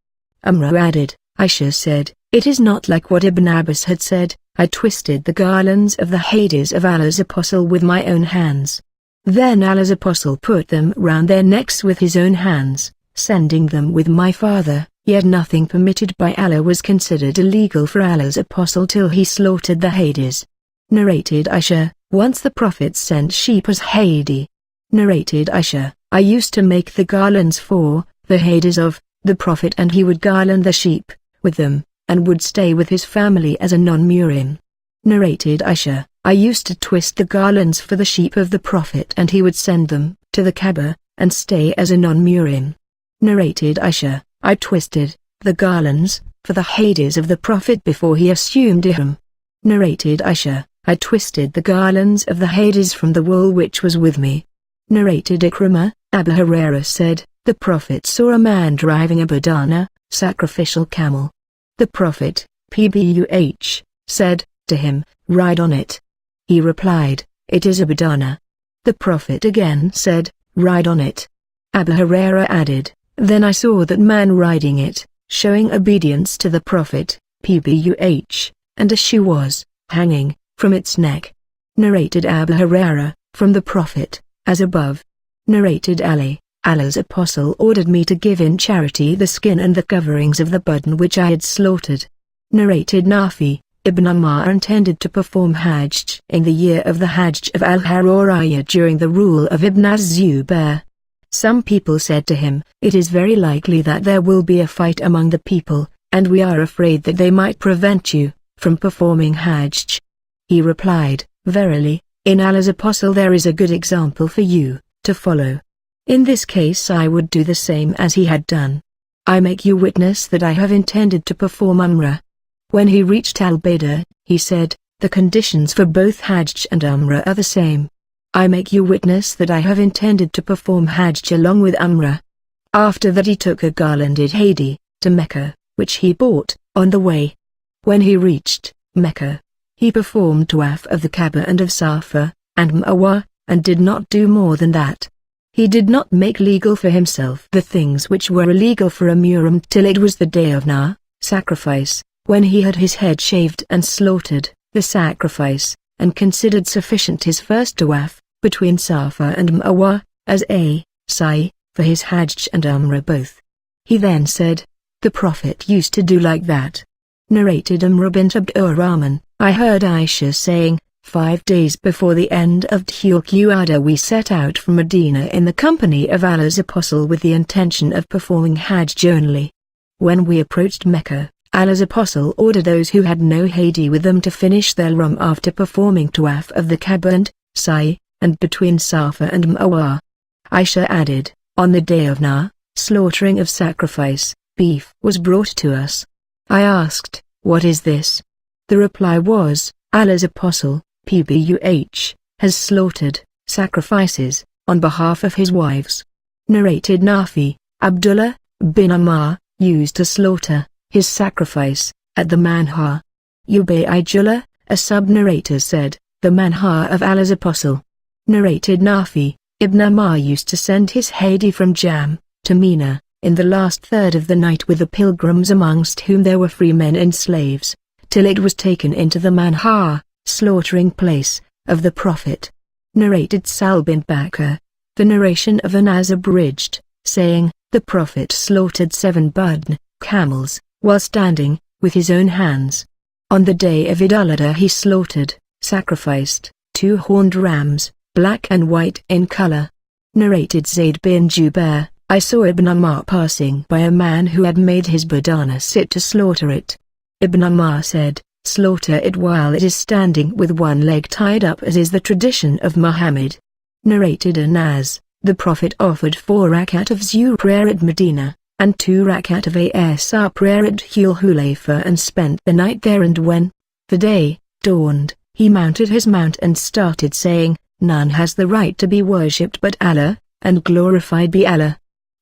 Amr added, Aisha said, it is not like what Ibn Abbas had said, I twisted the garlands of the hadis of Allah's Apostle with my own hands. Then Allah's Apostle put them round their necks with his own hands, sending them with my father, yet nothing permitted by Allah was considered illegal for Allah's Apostle till he slaughtered the hadis. Narrated Aisha, once the Prophet sent sheep as hadi. Narrated Aisha, I used to make the garlands for the hadis of the Prophet, and he would garland the sheep with them, and would stay with his family as a non-muhrim. Narrated Aisha, I used to twist the garlands for the sheep of the Prophet, and he would send them to the Kaaba, and stay as a non-muhrim. Narrated Aisha, I twisted the garlands for the hadis of the Prophet before he assumed ihram. Narrated Aisha, I twisted the garlands of the hadis from the wool which was with me. Narrated Ikrimah, Abu Hurairah said, the Prophet saw a man driving a badana, sacrificial camel. The Prophet, Pbuh, said to him, ride on it. He replied, it is a badana. The Prophet again said, ride on it. Abu Hurairah added, then I saw that man riding it, showing obedience to the Prophet, Pbuh, and a shoe was hanging from its neck. Narrated Abu Hurairah, from the Prophet, as above. Narrated Ali, Allah's Apostle ordered me to give in charity the skin and the coverings of the budden which I had slaughtered. Narrated Nafi, Ibn Umar intended to perform Hajj in the year of the Hajj of Al-Haruriyah during the rule of Ibn az-Zubair. Some people said to him, it is very likely that there will be a fight among the people, and we are afraid that they might prevent you from performing Hajj. He replied, verily, in Allah's Apostle there is a good example for you to follow. In this case I would do the same as he had done. I make you witness that I have intended to perform Umrah. When he reached Al-Baidah, he said, the conditions for both Hajj and Umrah are the same. I make you witness that I have intended to perform Hajj along with Umrah. After that he took a garlanded hadi to Mecca, which he bought on the way. When he reached Mecca, he performed tawaf of the Kaaba and of Safa and Marwa, and did not do more than that. He did not make legal for himself the things which were illegal for a muhrim till it was the day of sacrifice, when he had his head shaved and slaughtered the sacrifice, and considered sufficient his first tawaf between Safa and Marwa, as a sa'i for his Hajj and Umrah both. He then said, the Prophet used to do like that. Narrated Amr bint Abdurrahman, I heard Aisha saying, 5 days before the end of Dhul Qa'dah we set out from Medina in the company of Allah's Apostle with the intention of performing Hajj only. When we approached Mecca, Allah's Apostle ordered those who had no Hadi with them to finish their Rum after performing Tawaf of the Kaaba and Sa'i, and between Safa and Marwa. Aisha added, on the day of Nahr, slaughtering of sacrifice, beef was brought to us. I asked, what is this? The reply was, Allah's Apostle, Pbuh, has slaughtered sacrifices on behalf of his wives. Narrated Nafi, Abdullah bin Umar used to slaughter his sacrifice at the manhar. Ubaydullah, a sub-narrator said, the manhar of Allah's Apostle. Narrated Nafi, Ibn Umar used to send his Hadi from Jam to Mina in the last third of the night with the pilgrims amongst whom there were free men and slaves, till it was taken into the manhar, slaughtering place, of the Prophet. Narrated Sal bin Bakr, the narration of Anas abridged, saying, the Prophet slaughtered 7 budn, camels, while standing, with his own hands. On the day of Eid al-Adha he slaughtered, sacrificed, 2 horned rams, black and white in color. Narrated Zayd bin Jubair, I saw Ibn Umar passing by a man who had made his badana sit to slaughter it. Ibn Umar said, slaughter it while it is standing with one leg tied up as is the tradition of Muhammad. Narrated Anas, the Prophet offered 4 rakat of Zuhr prayer at Medina, and 2 rakat of Asr prayer at Dhul Hulayfa and spent the night there, and when the day dawned, he mounted his mount and started saying, none has the right to be worshipped but Allah, and glorified be Allah.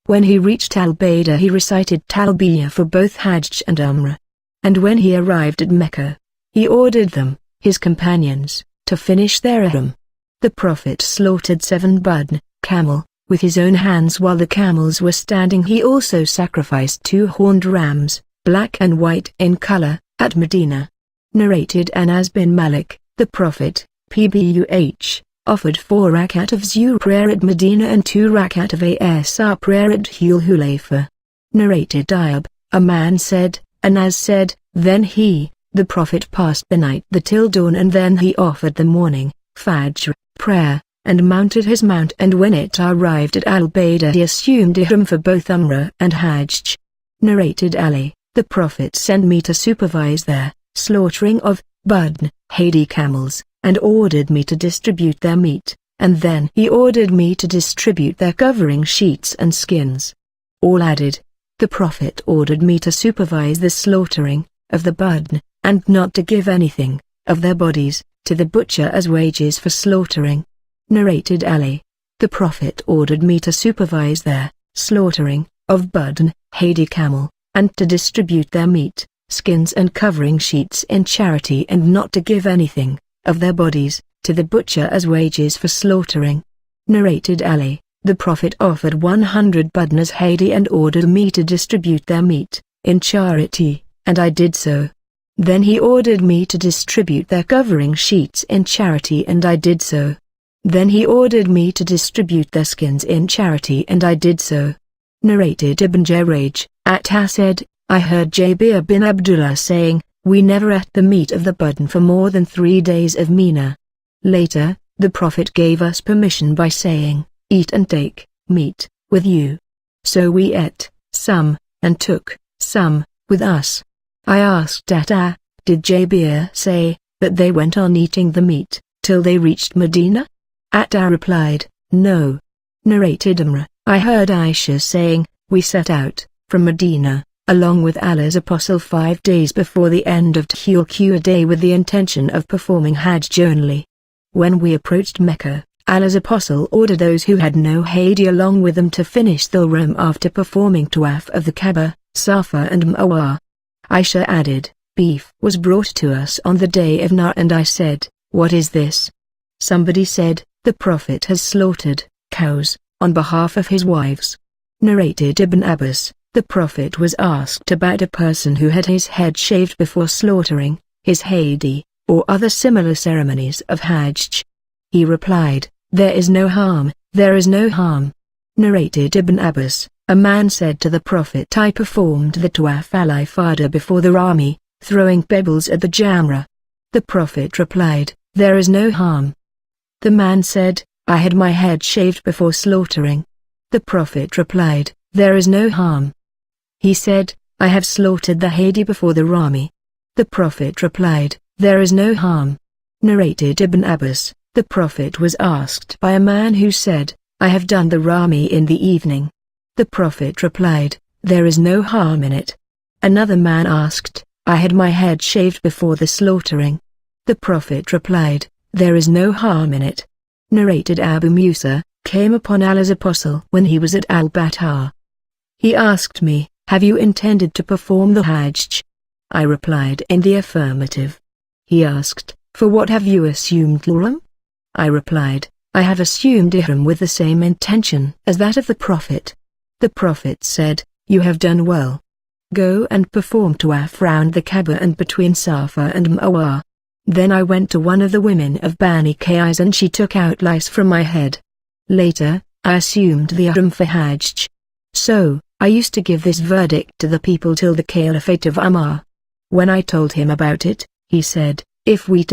When he reached Al-Baydah he recited Talbiyah for both Hajj and Umrah. And when he arrived at Mecca, he ordered them, his companions, to finish their ihram. The Prophet slaughtered 7 budn, camel, with his own hands while the camels were standing. He also sacrificed 2 horned rams, black and white in color, at Medina. Narrated Anas bin Malik, the Prophet, Pbuh, offered 4 rakat of Zuhr prayer at Medina and 2 rakat of Asr prayer at Dhul Hulayfa. Narrated Ayub, a man said, Anas said, then he, the Prophet passed the night till dawn, and then he offered the morning, Fajr, prayer, and mounted his mount, and when it arrived at Al-Baydah he assumed ihram for both Umrah and Hajj. Narrated Ali, the Prophet sent me to supervise their slaughtering of budn, Hadi camels, and ordered me to distribute their meat, and then he ordered me to distribute their covering sheets and skins. All added, the Prophet ordered me to supervise the slaughtering of the budn, and not to give anything of their bodies to the butcher as wages for slaughtering. Narrated Ali, the Prophet ordered me to supervise their slaughtering of budn, Hadi camel, and to distribute their meat, skins and covering sheets in charity, and not to give anything of their bodies to the butcher as wages for slaughtering. Narrated Ali, the Prophet offered 100 budn as Hadi and ordered me to distribute their meat in charity, and I did so. Then he ordered me to distribute their covering sheets in charity, and I did so. Then he ordered me to distribute their skins in charity, and I did so. Narrated Ibn Jarraj, Atta said, I heard Jabir bin Abdullah saying, we never ate the meat of the budn for more than 3 days of Mina. Later, the Prophet gave us permission by saying, eat and take meat with you. So we ate some, and took some with us. I asked Atta, did Jabir say that they went on eating the meat till they reached Medina? Atta replied, no. Narrated Umrah, I heard Aisha saying, we set out from Medina along with Allah's Apostle 5 days before the end of Dhul Qa'dah with the intention of performing Hajj only. When we approached Mecca, Allah's Apostle ordered those who had no Hadi along with them to finish the Rum after performing Tawaf of the Kaaba, Safa and Marwa. Aisha added, beef was brought to us on the day of Nahr, and I said, what is this? Somebody said, the Prophet has slaughtered cows on behalf of his wives. Narrated Ibn Abbas, the Prophet was asked about a person who had his head shaved before slaughtering his Hadi, or other similar ceremonies of Hajj. He replied, there is no harm, there is no harm. Narrated Ibn Abbas, a man said to the Prophet, I performed the Tawaf al-Ifadah before the army, throwing pebbles at the Jamrah. The Prophet replied, there is no harm. The man said, I had my head shaved before slaughtering. The Prophet replied, there is no harm. He said, I have slaughtered the Hadi before the Rami. The Prophet replied, there is no harm. Narrated Ibn Abbas, the Prophet was asked by a man who said, I have done the Rami in the evening. The Prophet replied, there is no harm in it. Another man asked, I had my head shaved before the slaughtering. The Prophet replied, there is no harm in it. Narrated Abu Musa, came upon Allah's Apostle when he was at Al-Batha. He asked me, have you intended to perform the Hajj? I replied in the affirmative. He asked, for what have you assumed ihram? I replied, I have assumed ihram with the same intention as that of the Prophet. The Prophet said, you have done well. Go and perform tawaf round the Kaaba and between Safa and Marwa. Then I went to one of the women of Bani Qais and she took out lice from my head. Later, I assumed the ihram for Hajj. So, I used to give this verdict to the people till the Caliphate of Umar. When I told him about it, he said, if we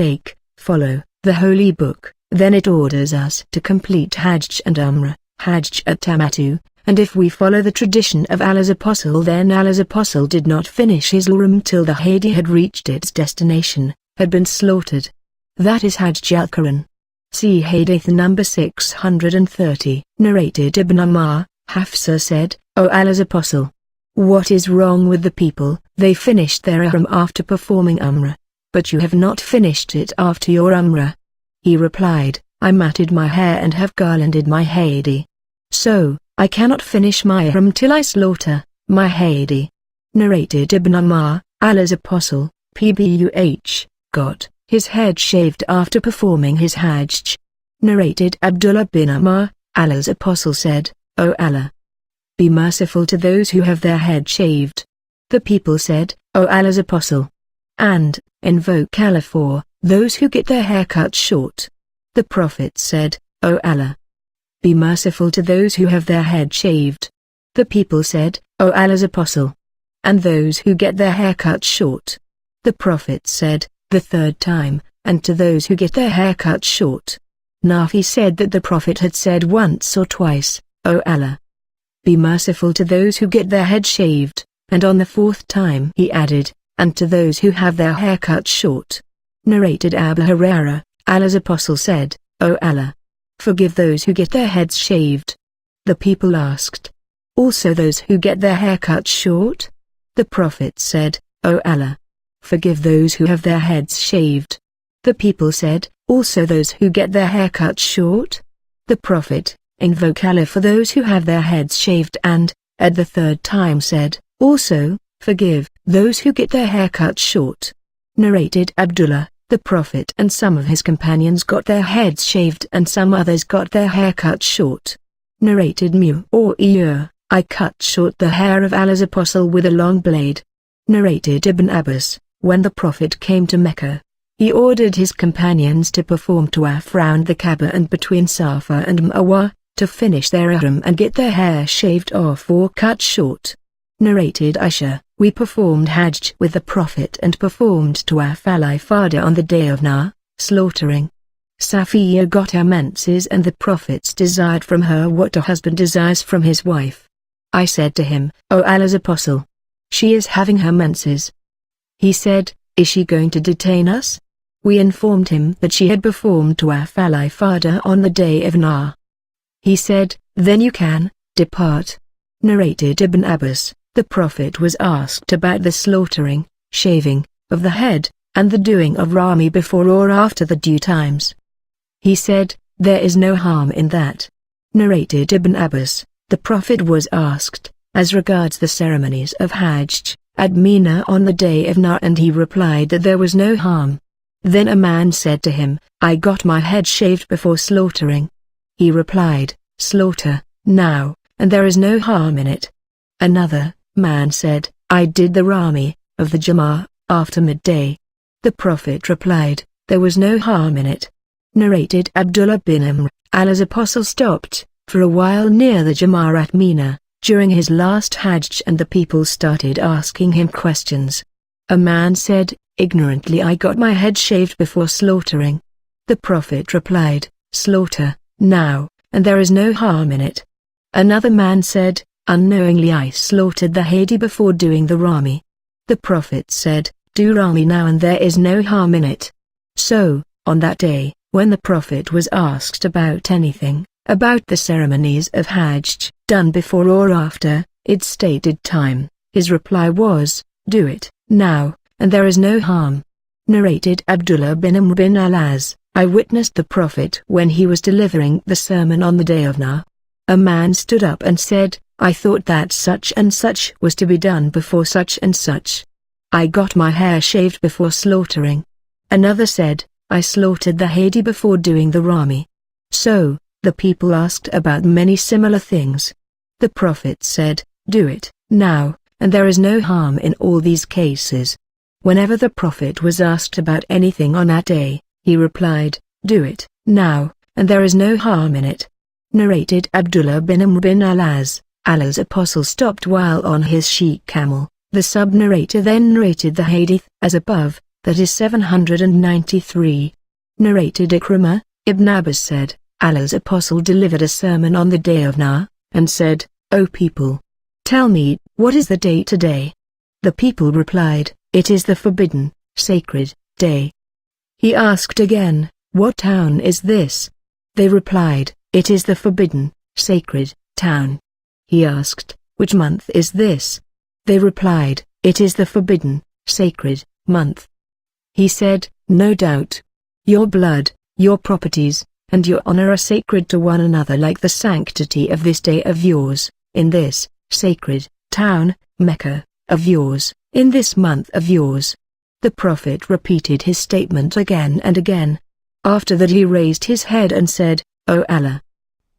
follow, the Holy Book, then it orders us to complete Hajj and Umrah, Hajj at Tamatu, and if we follow the tradition of Allah's Apostle then Allah's Apostle did not finish his ihram till the Hadi had reached its destination, had been slaughtered. That is Hajj al-Quran. See Hadith number 630. Narrated Ibn Umar, Hafsa said, O Allah's Apostle, what is wrong with the people? They finished their ihram after performing Umrah, but you have not finished it after your Umrah. He replied, I matted my hair and have garlanded my Hadi. So, I cannot finish my ihram till I slaughter my Hadi. Narrated Ibn Umar, Allah's Apostle, Pbuh, got his head shaved after performing his Hajj. Narrated Abdullah bin Umar, Allah's Apostle said, O Allah, be merciful to those who have their head shaved. The people said, O Allah's Apostle, and invoke Allah for those who get their hair cut short. The Prophet said, O Allah, be merciful to those who have their head shaved. The people said, O Allah's Apostle, and those who get their hair cut short. The Prophet said, the third time, and to those who get their hair cut short. Nafi said that the Prophet had said once or twice, O Allah, be merciful to those who get their head shaved, and on the fourth time he added, and to those who have their hair cut short. Narrated Abu Hurairah, Allah's Apostle said, O Allah, forgive those who get their heads shaved. The people asked, also those who get their hair cut short? The Prophet said, O Allah, forgive those who have their heads shaved. The people said, also those who get their hair cut short? The Prophet, invoke Allah for those who have their heads shaved and, at the third time said, also, forgive those who get their hair cut short. Narrated Abdullah, the Prophet and some of his companions got their heads shaved and some others got their hair cut short. Narrated I cut short the hair of Allah's Apostle with a long blade. Narrated Ibn Abbas, when the Prophet came to Mecca, he ordered his companions to perform tawaf round the Kaaba and between Safa and Marwa, to finish their ihram and get their hair shaved off or cut short. Narrated Aisha, we performed Hajj with the Prophet and performed tawaf al-Ifada on the day of Nahr, slaughtering. Safiya got her menses and the Prophet desired from her what a husband desires from his wife. I said to him, O Allah's Apostle, she is having her menses. He said, is she going to detain us? We informed him that she had performed tawaf al-Ifada on the day of Nahr. He said, then you can depart. Narrated Ibn Abbas, the Prophet was asked about the slaughtering, shaving, of the head, and the doing of Rami before or after the due times. He said, there is no harm in that. Narrated Ibn Abbas, the Prophet was asked, as regards the ceremonies of Hajj, at Mina on the day of Nahr and he replied that there was no harm. Then a man said to him, I got my head shaved before slaughtering. He replied, slaughter, now, and there is no harm in it. Another man said, I did the Rami, of the Jama'ah, after midday. The Prophet replied, there was no harm in it. Narrated Abdullah bin Amr, Allah's Apostle stopped, for a while near the Jama'ah at Mina, during his last Hajj and the people started asking him questions. A man said, ignorantly I got my head shaved before slaughtering. The Prophet replied, "Slaughter, now, and there is no harm in it." Another man said, "Unknowingly I slaughtered the Hadi before doing the Rami." The Prophet said, "Do Rami now and there is no harm in it." So, on that day, when the Prophet was asked about anything, about the ceremonies of Hajj, done before or after its stated time, his reply was, "Do it now, and there is no harm." Narrated Abdullah bin Amr bin al-As, "I witnessed the Prophet when he was delivering the sermon on the day of Nahr. A man stood up and said, 'I thought that such and such was to be done before such and such. I got my hair shaved before slaughtering.' Another said, 'I slaughtered the Hadi before doing the Rami.' So, the people asked about many similar things. The Prophet said, 'Do it now, and there is no harm in all these cases.' Whenever the Prophet was asked about anything on that day, he replied, 'Do it now, and there is no harm in it.'" Narrated Abdullah bin Amr bin al-As, Allah's apostle stopped while on his she-camel. The sub-narrator then narrated the hadith as above, that is 793. Narrated Ikrimah, Ibn Abbas said, Allah's apostle delivered a sermon on the day of Nahr, and said, "O people, tell me, what is the day today?" The people replied, "It is the forbidden, sacred day." He asked again, "What town is this?" They replied, "It is the forbidden, sacred town." He asked, "Which month is this?" They replied, "It is the forbidden, sacred month." He said, "No doubt. Your blood, your properties, and your honor are sacred to one another like the sanctity of this day of yours, in this sacred town, Mecca, of yours, in this month of yours." The Prophet repeated his statement again and again. After that he raised his head and said, "O Allah,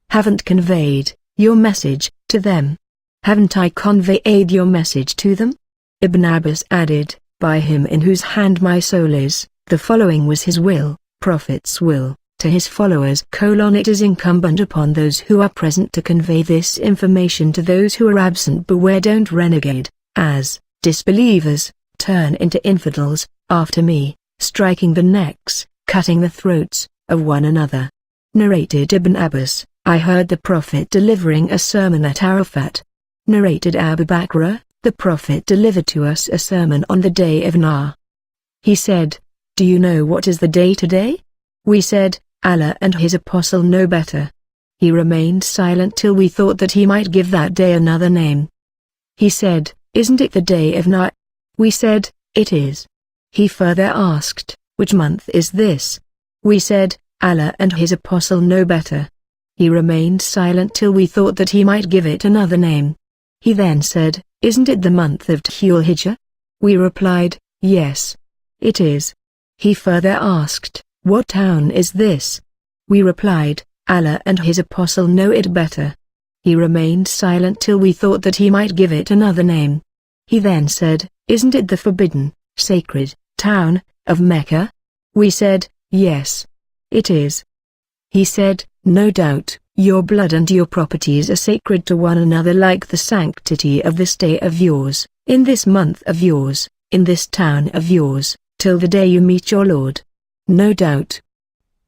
haven't conveyed your message to them? Haven't I conveyed your message to them?" Ibn Abbas added, "By him in whose hand my soul is, the following was his will, Prophet's will, to his followers: it is incumbent upon those who are present to convey this information to those who are absent. Beware, don't renegade, as disbelievers, turn into infidels, after me, striking the necks, cutting the throats, of one another." Narrated Ibn Abbas, "I heard the Prophet delivering a sermon at Arafat." Narrated Abu Bakr, "The Prophet delivered to us a sermon on the day of Nahr. He said, 'Do you know what is the day today?' We said, 'Allah and his apostle know better.' He remained silent till we thought that he might give that day another name. He said, 'Isn't it the day of Nahr?' We said, 'It is.' He further asked, 'Which month is this?' We said, 'Allah and his apostle know better.' He remained silent till we thought that he might give it another name. He then said, 'Isn't it the month of Dhul-Hijjah?' We replied, 'Yes, it is.' He further asked, 'What town is this?' We replied, 'Allah and his apostle know it better.' He remained silent till we thought that he might give it another name. He then said, 'Isn't it the forbidden, sacred town of Mecca?' We said, 'Yes, it is.' He said, 'No doubt, your blood and your properties are sacred to one another like the sanctity of this day of yours, in this month of yours, in this town of yours, till the day you meet your Lord. No doubt.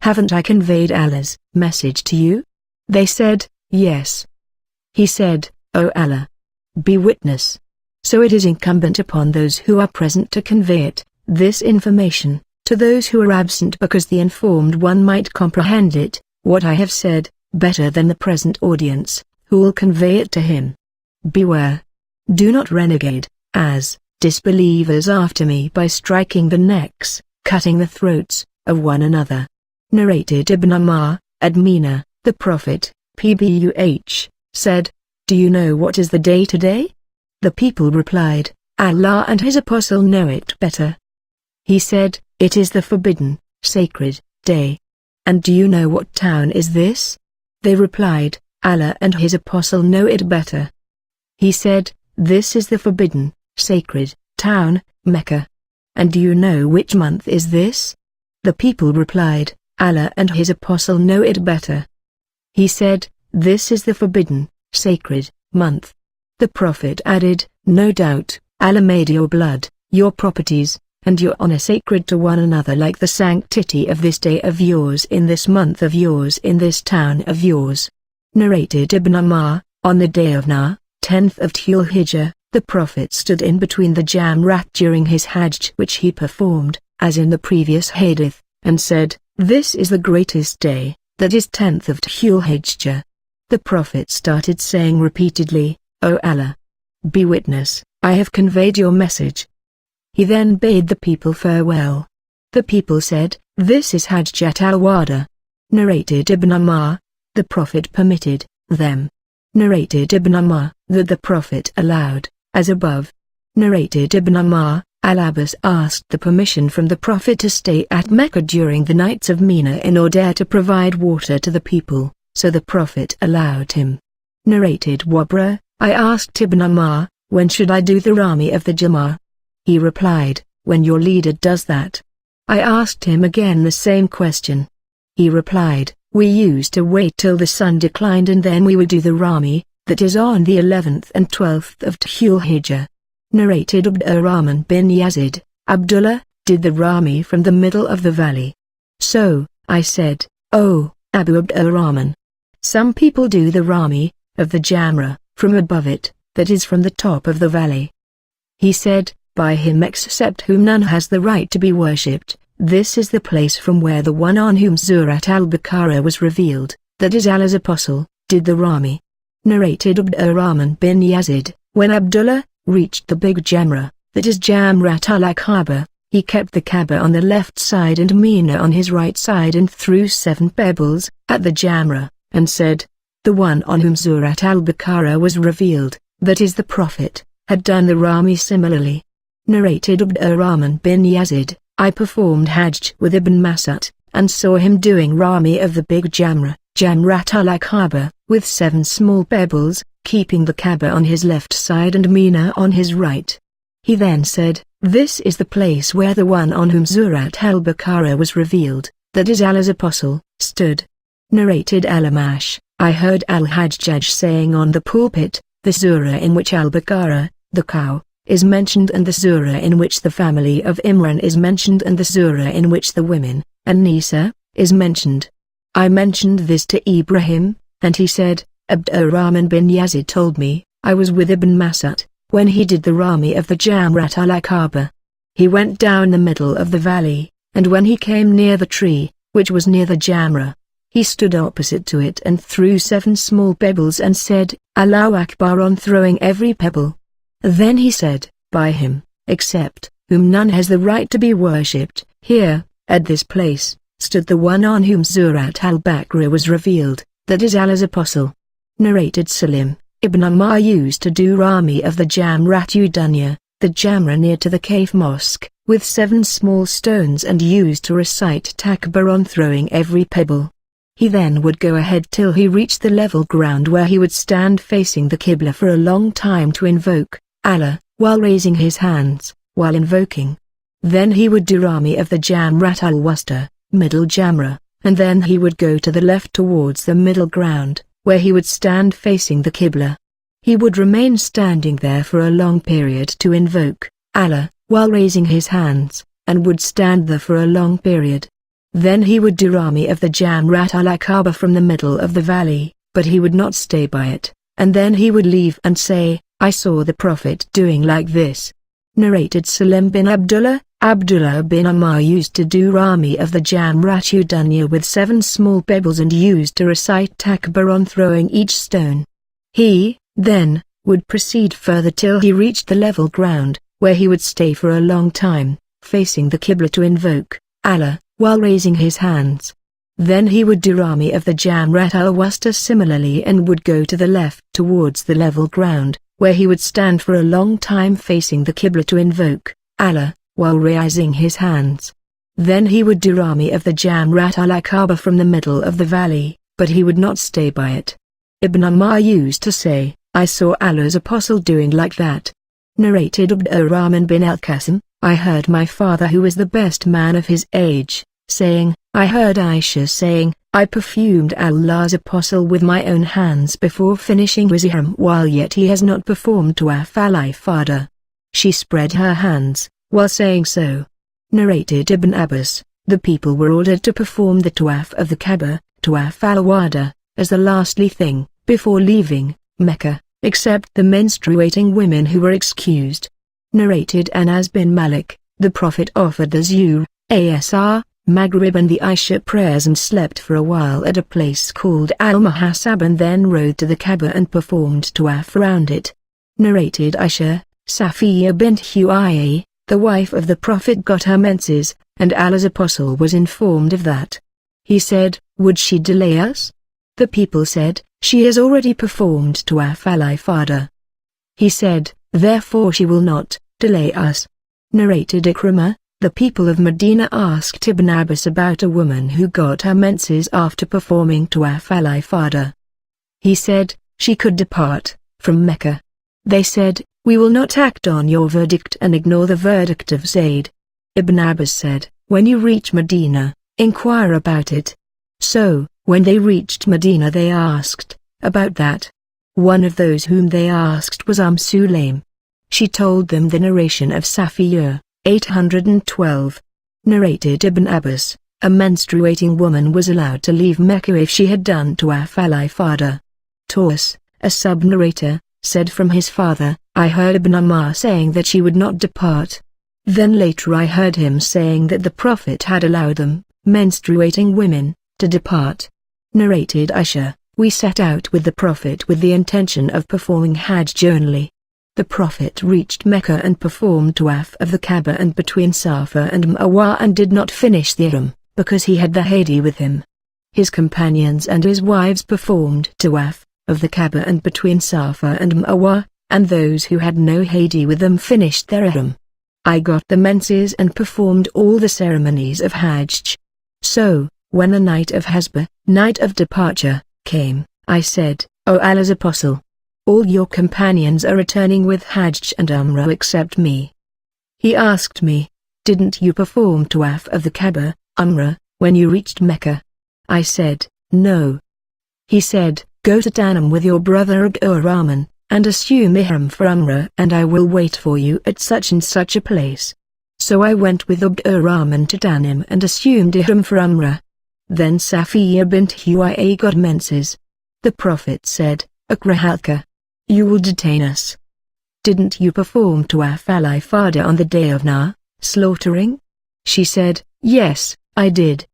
Haven't I conveyed Allah's message to you?' They said, 'Yes.' He said, 'O Allah, be witness. So it is incumbent upon those who are present to convey it, this information, to those who are absent, because the informed one might comprehend it, what I have said, better than the present audience, who will convey it to him. Beware. Do not renegade, as disbelievers after me, by striking the necks, cutting the throats, of one another." Narrated Ibn Umar, Admina, "The Prophet, Pbuh, said, 'Do you know what is the day today?' The people replied, 'Allah and his apostle know it better.' He said, 'It is the forbidden, sacred day.' 'And do you know what town is this?' They replied, 'Allah and his apostle know it better.' He said, 'This is the forbidden, sacred town, Mecca. And do you know which month is this?' The people replied, 'Allah and his apostle know it better.' He said, 'This is the forbidden, sacred month.' The Prophet added, 'No doubt, Allah made your blood, your properties, and your honor sacred to one another like the sanctity of this day of yours in this month of yours in this town of yours. Narrated Ibn Umar, on the day of Nah, 10th of Dhul Hijjah, the Prophet stood in between the Jamrat during his Hajj which he performed, as in the previous Hadith, and said, "This is the greatest day, that is 10th of Dhul Hijjah." The Prophet started saying repeatedly, "O Allah, be witness, I have conveyed your message." He then bade the people farewell. The people said, "This is Hajjat al-Wada." Narrated Ibn Umar, the Prophet permitted them. Narrated Ibn Umar, that the Prophet allowed, as above. Narrated Ibn Umar, Al-Abbas asked the permission from the Prophet to stay at Mecca during the nights of Mina in order to provide water to the people, so the Prophet allowed him. Narrated Wabra, I asked Ibn Umar, when should I do the Rami of the Jama'ah? He replied, when your leader does that. I asked him again the same question. He replied, we used to wait till the sun declined and then we would do the Rami, that is on the 11th and 12th of Dhul Hijjah. Narrated Abdurrahman bin Yazid, Abdullah, did the Rami from the middle of the valley. So, I said, "Oh, Abu Abdurrahman, some people do the Rami, of the Jamrah, from above it, that is from the top of the valley." He said, "By him except whom none has the right to be worshipped, this is the place from where the one on whom Surat al-Baqarah was revealed, that is Allah's apostle, did the Rami." Narrated Abdurrahman bin Yazid, when Abdullah reached the big Jamrah, that is Jamrat al-Aqaba, he kept the Kaaba on the left side and Mina on his right side and threw 7 pebbles at the Jamrah, and said, "The one on whom Surat al-Baqarah was revealed, that is the Prophet, had done the Rami similarly." Narrated Abdurrahman bin Yazid, I performed Hajj with Ibn Mas'ud, and saw him doing Rami of the big Jamrah, Jamrat al-Aqaba, with 7 small pebbles, keeping the Kaaba on his left side and Mina on his right. He then said, "This is the place where the one on whom Surat al-Baqarah was revealed, that is Allah's apostle, stood." Narrated Al-Amash, I heard Al-Hajjaj saying on the pulpit, the surah in which al-Baqarah, the cow, is mentioned and the surah in which the family of Imran is mentioned and the surah in which the women, An-Nisa, is mentioned. I mentioned this to Ibrahim, and he said, Abdurrahman bin Yazid told me, I was with Ibn Mas'ud, when he did the Rami of the Jamrat al-Aqaba. He went down the middle of the valley, and when he came near the tree, which was near the Jamrah, he stood opposite to it and threw 7 small pebbles and said, Allahu Akbar on throwing every pebble. Then he said, by him, except whom none has the right to be worshipped, here, at this place, stood the one on whom Surat al-Baqarah was revealed, that is Allah's apostle. Narrated Salim, Ibn Umar used to do Rami of the Jamrat Udunya, the Jamrah near to the Cave Mosque, with 7 small stones and used to recite Takbir on throwing every pebble. He then would go ahead till he reached the level ground where he would stand facing the Qibla for a long time to invoke Allah, while raising his hands, while invoking. Then he would do Rami of the Jamrat al-Wusta, middle Jamrah, and then he would go to the left towards the middle ground, where he would stand facing the Qibla. He would remain standing there for a long period to invoke Allah, while raising his hands, and would stand there for a long period. Then he would do Rami of the Jamrat al-Aqaba from the middle of the valley, but he would not stay by it, and then he would leave and say, I saw the Prophet doing like this. Narrated Salim bin Abdullah, Abdullah bin Umar used to do Rami of the Jamrat Udunya with 7 small pebbles and used to recite Takbir on throwing each stone. He, then, would proceed further till he reached the level ground, where he would stay for a long time, facing the Qibla to invoke Allah, while raising his hands. Then he would do Rami of the Jamrat al-Wusta similarly and would go to the left towards the level ground, where he would stand for a long time facing the Qibla to invoke Allah, while raising his hands. Then he would do Rami of the Jamrat al-Aqaba from the middle of the valley, but he would not stay by it. Ibn Umar used to say, I saw Allah's apostle doing like that. Narrated Abdurrahman bin al-Qasim, I heard my father who was the best man of his age, saying, I heard Aisha saying, I perfumed Allah's apostle with my own hands before finishing his ihram while yet he has not performed Tawaf al-Ifada. She spread her hands, while saying so, Narrated Ibn Abbas, the people were ordered to perform the Tawaf of the Kaaba, Tawaf al-Wada, as the lastly thing, before leaving Mecca, except the menstruating women who were excused. Narrated Anas bin Malik, the Prophet offered the Zuhr, Asr, Maghrib and the Isha prayers and slept for a while at a place called Al-Muhasab and then rode to the Kaaba and performed Tawaf around it. Narrated Aisha, Safiya bint Huyai, the wife of the Prophet got her menses, and Allah's apostle was informed of that. He said, would she delay us? The people said, she has already performed Tawaf al-Ifada. He said, therefore she will not delay us. Narrated Ikrimah, the people of Medina asked Ibn Abbas about a woman who got her menses after performing Tawaf al-Ifada. He said, she could depart from Mecca. They said, we will not act on your verdict and ignore the verdict of Zayd. Ibn Abbas said, when you reach Medina, inquire about it. So, when they reached Medina they asked about that. One of those whom they asked was Sulaim. She told them the narration of Safiya, 812. Narrated Ibn Abbas, a menstruating woman was allowed to leave Mecca if she had done Tawaf al-Ifada. Taus, a sub-narrator, said from his father, I heard Ibn Umar saying that she would not depart. Then later I heard him saying that the Prophet had allowed them, menstruating women, to depart. Narrated Aisha, we set out with the Prophet with the intention of performing Hajj only. The Prophet reached Mecca and performed Tawaf of the Kaaba and between Safa and Marwa and did not finish the Ihram, because he had the Hadi with him. His companions and his wives performed Tawaf of the Kaaba and between Safa and Marwa, and those who had no Hadi with them finished their Ihram. I got the menses and performed all the ceremonies of Hajj. So, when the night of Hasba, night of departure, came, I said, O Allah's Apostle, all your companions are returning with Hajj and Umrah except me. He asked me, didn't you perform Tawaf of the Kaaba, Umrah, when you reached Mecca? I said, no. He said, go to Tanam with your brother Abdurrahman, and assume Ihram for Umrah and I will wait for you at such and such a place. So I went with Abdurrahman to Tanim and assumed Ihram for Umrah. Then Safiya bint Huyai got menses. The Prophet said, Akrahalka, you will detain us. Didn't you perform Tawaf al-Ifada on the day of slaughtering? She said, yes, I did.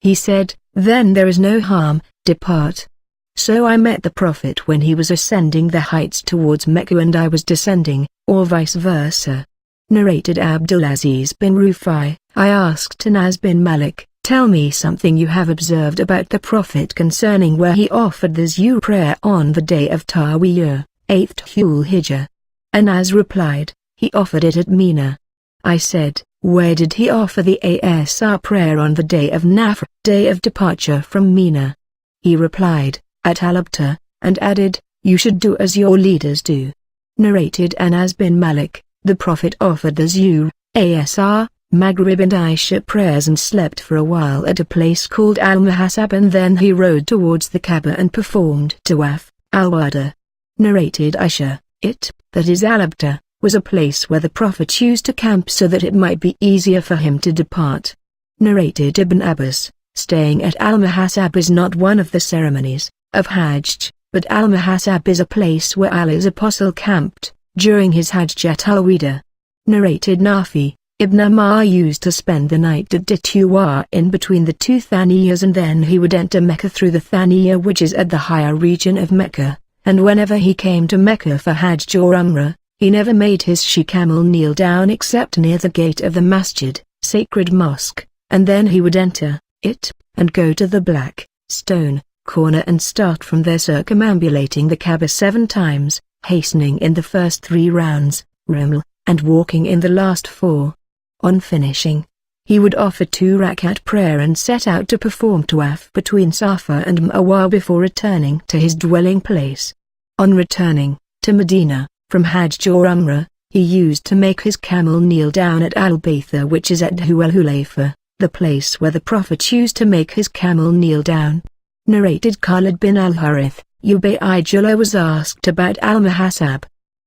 He said, then there is no harm, depart. So I met the Prophet when he was ascending the heights towards Mecca and I was descending, or vice versa. Narrated Abdulaziz bin Rufai, I asked Anas bin Malik, tell me something you have observed about the Prophet concerning where he offered the Zuhr prayer on the day of Tarwiyah, 8th Dhul Hijjah. Anas replied, he offered it at Mina. I said, where did he offer the Asr prayer on the day of Nafr, day of departure from Mina? He replied, at Al-Abtar, and added, you should do as your leaders do. Narrated Anas bin Malik, the Prophet offered the Zuhr, Asr, Maghrib and Isha prayers and slept for a while at a place called Al-Muhasab and then he rode towards the Kaaba and performed Tawaf al-Wada. Narrated Aisha, that is Al-Abtar, was a place where the Prophet used to camp so that it might be easier for him to depart. Narrated Ibn Abbas, staying at Al-Muhasab is not one of the ceremonies of Hajj, but Al-Muhasab is a place where Allah's Apostle camped during his Hajj at Al-Wida. Narrated Nafi, Ibn Umar used to spend the night at Dituwa in between the two Thaniyas and then he would enter Mecca through the Thaniya which is at the higher region of Mecca, and whenever he came to Mecca for Hajj or Umrah, he never made his she-camel kneel down except near the gate of the Masjid, sacred mosque, and then he would enter it, and go to the black stone corner and start from there circumambulating the Kaaba 7 times, hastening in the first 3 rounds, Ruml, and walking in the last 4. On finishing, he would offer 2 rakat prayer and set out to perform Tawaf between Safa and Marwa before returning to his dwelling place. On returning to Medina, from Hajj or Umrah, he used to make his camel kneel down at Al-Baytha which is at Dhul Hulayfa, the place where the Prophet used to make his camel kneel down. Narrated Khalid bin al-Harith, Ubaydullah was asked about Al-Muhasab.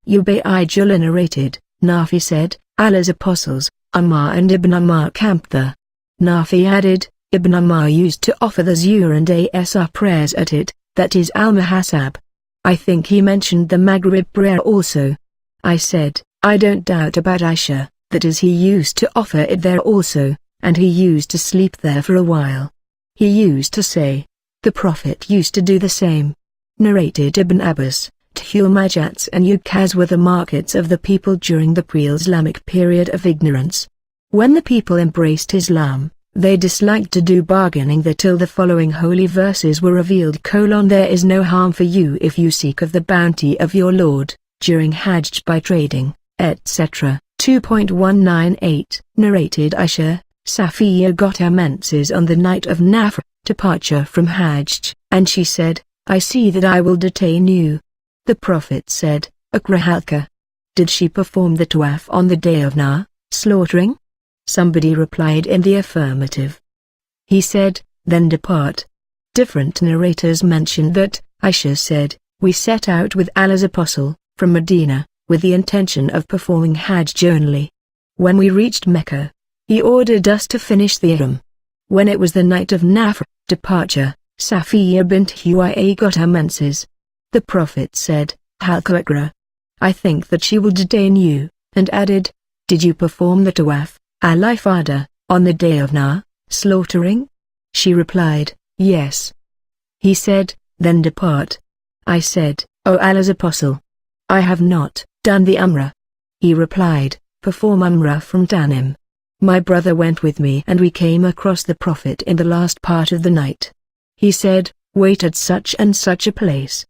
Ubaydullah narrated, Nafi said, Allah's apostles, Ammar and Ibn Ammar camped there. Nafi added, Ibn Ammar used to offer the Zuhr and Asr prayers at it, that is Al-Muhasab. I think he mentioned the Maghrib prayer also. I said, I don't doubt about Aisha, that is he used to offer it there also, and he used to sleep there for a while. He used to say, the Prophet used to do the same. Narrated Ibn Abbas, Tulmajats and Ukaz were the markets of the people during the pre-Islamic period of ignorance. When the people embraced Islam, they disliked to do bargaining there till the following holy verses were revealed: There is no harm for you if you seek of the bounty of your Lord, during Hajj by trading, etc. 2.198 Narrated Aisha, Safiya got her menses on the night of Nafr, departure from Hajj, and she said, I see that I will detain you. The Prophet said, Akrahalka. Did she perform the tawaf on the day of slaughtering? Somebody replied in the affirmative. He said, then depart. Different narrators mention that, Aisha said, we set out with Allah's apostle, from Medina, with the intention of performing Hajj only. When we reached Mecca, he ordered us to finish the Ihram. When it was the night of Nafr, departure, Safiya bint Huwayy got her menses. The Prophet said, Halqa Ikra. I think that she will detain you, and added, did you perform the tawaf, al-ifada, on the day of slaughtering? She replied, yes. He said, then depart. I said, O Allah's apostle, I have not done the Umrah. He replied, perform Umrah from Tanim. My brother went with me and we came across the Prophet in the last part of the night. He said, wait at such and such a place.